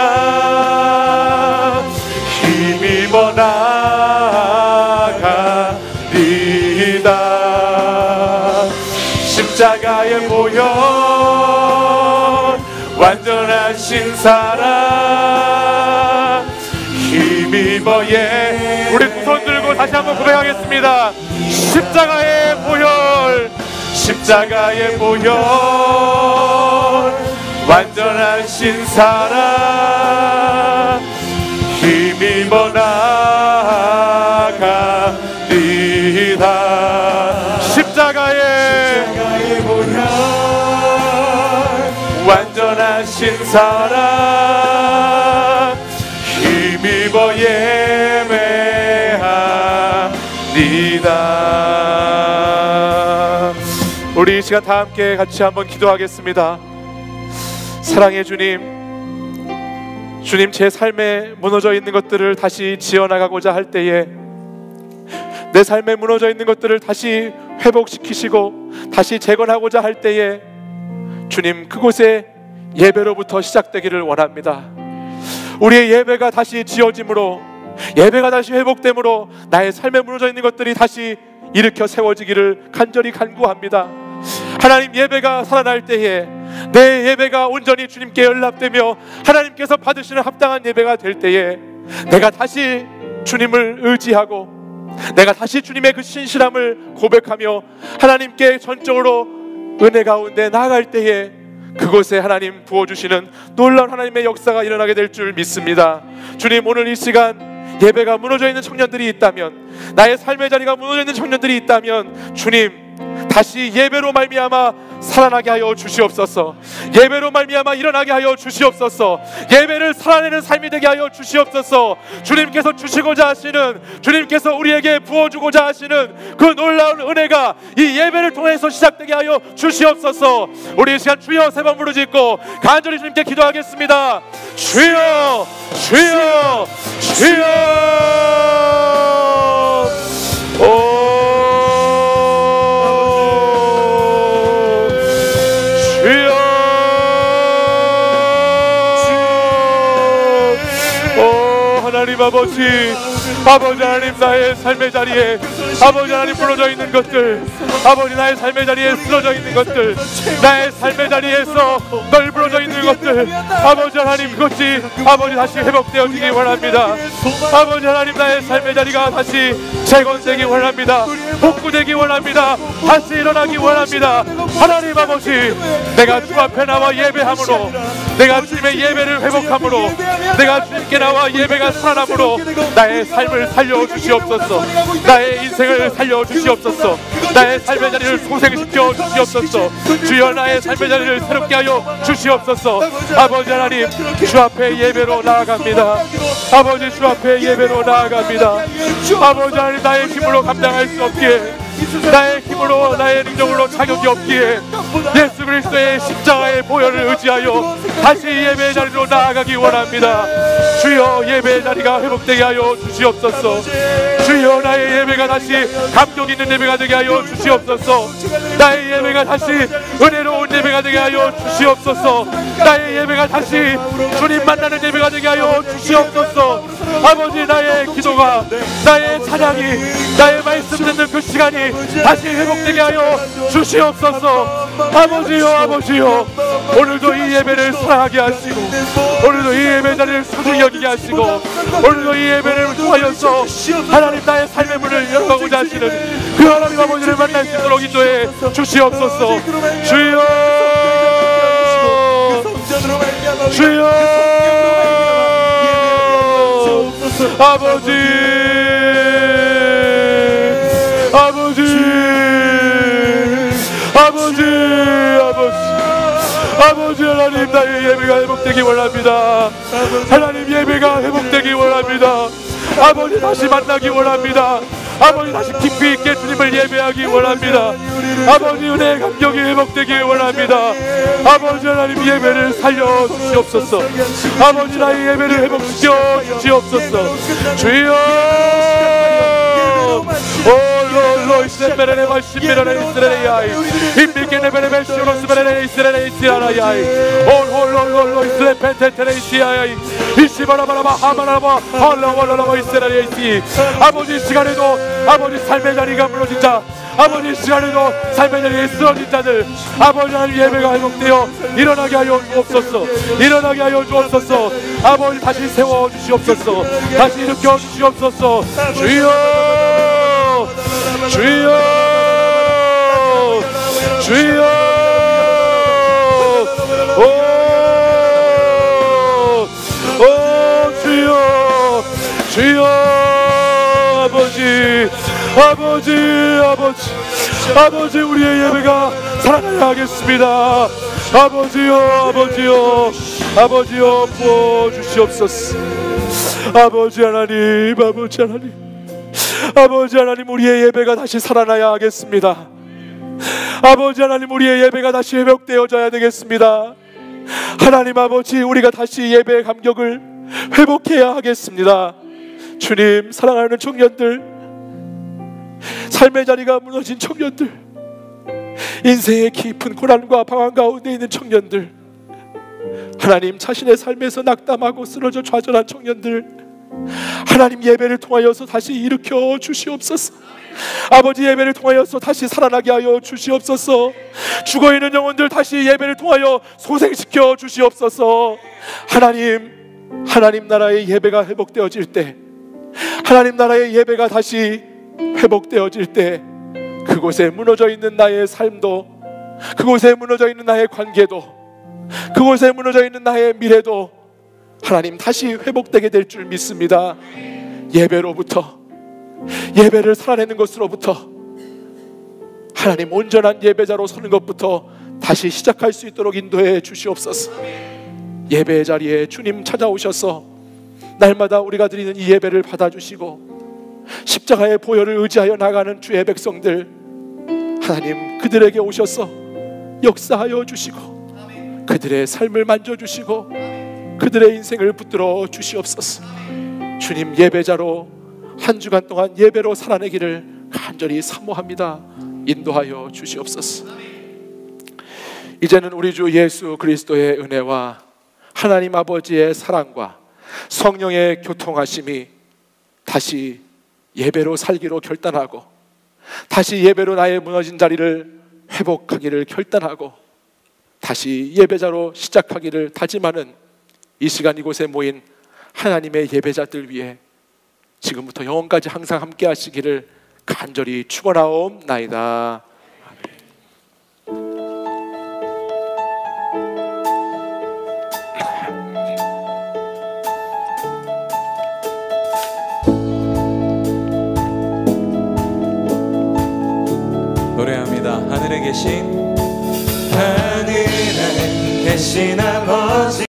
Speaker 5: 힘입어 나가리다. 십자가의 보혈, 완전하신 사랑 힘입어 예. 우리 두 손 들고 다시 한번 고백하겠습니다. 십자가의 보혈, 십자가의 보혈, 완전하신 사랑 힘입어 나가리다. 십자가의 보혈, 완전하신 사랑 힘입어 예배하리다. 우리 이 시간 다 함께 같이 한번 기도하겠습니다. 사랑의 주님, 주님 제 삶에 무너져 있는 것들을 다시 지어나가고자 할 때에, 내 삶에 무너져 있는 것들을 다시 회복시키시고 다시 재건하고자 할 때에 주님 그곳에 예배로부터 시작되기를 원합니다. 우리의 예배가 다시 지어짐으로, 예배가 다시 회복됨으로 나의 삶에 무너져 있는 것들이 다시 일으켜 세워지기를 간절히 간구합니다. 하나님, 예배가 살아날 때에, 내 예배가 온전히 주님께 연락되며 하나님께서 받으시는 합당한 예배가 될 때에 내가 다시 주님을 의지하고, 내가 다시 주님의 그 신실함을 고백하며 하나님께 전적으로 은혜 가운데 나아갈 때에 그곳에 하나님 부어주시는 놀라운 하나님의 역사가 일어나게 될 줄 믿습니다. 주님, 오늘 이 시간 예배가 무너져 있는 청년들이 있다면, 나의 삶의 자리가 무너져 있는 청년들이 있다면, 주님, 다시 예배로 말미암아 살아나게 하여 주시옵소서. 예배로 말미암아 일어나게 하여 주시옵소서. 예배를 살아내는 삶이 되게 하여 주시옵소서. 주님께서 주시고자 하시는, 주님께서 우리에게 부어주고자 하시는 그 놀라운 은혜가 이 예배를 통해서 시작되게 하여 주시옵소서. 우리 이 시간 주여 세 번 부르짖고 간절히 주님께 기도하겠습니다. 주여, 주여, 주여. 하나님 아버지, 아버지 하나님, 나의 삶의 자리에 아버지 하나님 부러져 있는 것들, 아버지 나의 삶의 자리에 쓰러져 있는 것들, 나의 삶의 자리에서 널브러져 있는 것들, 아버지 하나님, 그것이 아버지 다시 회복되어지기 원합니다. 아버지 하나님, 나의 삶의 자리가 다시 재건되기 원합니다. 복구되기 원합니다. 다시 일어나기 원합니다. 하나님 아버지, 내가 주 앞에 나와 예배함으로, 내가 주님의 예배를 회복함으로, 내가 주님께 나와 예배가 살아남으로 나의 삶을 살려주시옵소서. 나의 인생을 살려주시옵소서. 나의 삶의 자리를 소생시켜 주시옵소서. 주여, 나의 삶의 자리를 새롭게 하여 주시옵소서. 아버지 하나님, 주 앞에 예배로 나아갑니다. 아버지, 주 앞에 예배로 나아갑니다. 아버지 하나님, 나의 힘으로 감당할 수 없기에, 나의 힘으로, 나의 능력으로 자격이 없기에 예수 그리스도의 십자가의 보혈을 의지하여 다시 예배의 자리로 나아가기 원합니다. 주여, 예배의 자리가 회복되게 하여 주시옵소서. 주여, 나의 예배가 다시 감격 있는 예배가 되게 하여 주시옵소서. 나의 예배가 다시 은혜로운 예배가 되게 하여 주시옵소서. 나의 예배가 다시 주님 만나는 예배가 되게 하여 주시옵소서. 아버지, 나의 기도가, 나의 찬양이, 나의 말씀 듣는 그 시간이 다시 회복되게 하여 주시옵소서. 아버지요, 아버지요, 오늘도 이 예배를 사랑하게 하시고, 오늘도 이 예배 자리를 소중히 여기게 하시고, 오늘도 이 예배를 통하여서 하나님, 나의 삶의 문을 열어가고자 하시는 그 하나님 아버지를 만날 수 있도록 인도해 주시옵소서. 주여, 주여, 아버지, 아버지, 아버지, 아버지, 아버지 하나님, 나의 예배가 회복되기 원합니다. 하나님, 예배가 회복되기 원합니다. 아버지, 다시 만나기 원합니다. 아버지, 다시 깊이 있게 주님을 예배하기 원합니다. 아버지, 은혜의 감격이 회복되기 원합니다. 아버지 하나님, 예배를 살려주시옵소서. 아버지, 나의 예배를 회복시켜 주시옵소서. 주여, 롤로 이스레베레 마시베레 이스레레야이 임비케네베레 쇼로스베레 이스레레이시아라야이 홀홀롤로 이스레펜테테레이시아야이 이시바라바라바 하바라바 홀로홀로로 이스레레이시. 아버지, 시간에도 아버지 삶의 자리가 무너진 자, 아버지 시간에도 삶의 자리에 쓰러진 자들, 아버지 하나님, 예배가 회복되어 일어나게 하여 주옵소서. 일어나게 하여 주옵소서. 아버지, 다시 세워 주시옵소서. 다시 일으켜 주시옵소서. 주여, 주여, 주여, 오 주여, 주여. 아버지, 아버지, 아버지, 아버지, 우리의 예배가 살아나야 하겠습니다. 아버지요, 아버지요, 아버지요, 부어주시옵소서. 아버지 하나님, 아버지 하나님, 아버지 하나님, 우리의 예배가 다시 살아나야 하겠습니다. 아버지 하나님, 우리의 예배가 다시 회복되어져야 되겠습니다. 하나님 아버지, 우리가 다시 예배의 감격을 회복해야 하겠습니다. 주님, 사랑하는 청년들, 삶의 자리가 무너진 청년들, 인생의 깊은 고난과 방황 가운데 있는 청년들, 하나님, 자신의 삶에서 낙담하고 쓰러져 좌절한 청년들, 하나님 예배를 통하여서 다시 일으켜 주시옵소서. 아버지, 예배를 통하여서 다시 살아나게 하여 주시옵소서. 죽어있는 영혼들 다시 예배를 통하여 소생시켜 주시옵소서. 하나님 나라의 예배가 회복되어질 때, 하나님 나라의 예배가 다시 회복되어질 때, 그곳에 무너져 있는 나의 삶도, 그곳에 무너져 있는 나의 관계도, 그곳에 무너져 있는 나의 미래도 하나님 다시 회복되게 될 줄 믿습니다. 예배로부터, 예배를 살아내는 것으로부터, 하나님 온전한 예배자로 서는 것부터 다시 시작할 수 있도록 인도해 주시옵소서. 예배의 자리에 주님 찾아오셔서 날마다 우리가 드리는 이 예배를 받아주시고 십자가의 보혈을 의지하여 나가는 주의 백성들, 하나님 그들에게 오셔서 역사하여 주시고 그들의 삶을 만져주시고 그들의 인생을 붙들어 주시옵소서. 주님, 예배자로 한 주간 동안 예배로 살아내기를 간절히 사모합니다. 인도하여 주시옵소서. 이제는 우리 주 예수 그리스도의 은혜와 하나님 아버지의 사랑과 성령의 교통하심이 다시 예배로 살기로 결단하고, 다시 예배로 나의 무너진 자리를 회복하기를 결단하고, 다시 예배자로 시작하기를 다짐하는 이 시간 이곳에 모인 하나님의 예배자들 위해 지금부터 영원까지 항상 함께 하시기를 간절히 축원하옵나이다.
Speaker 2: 노래합니다. 하늘에 계신 아버지,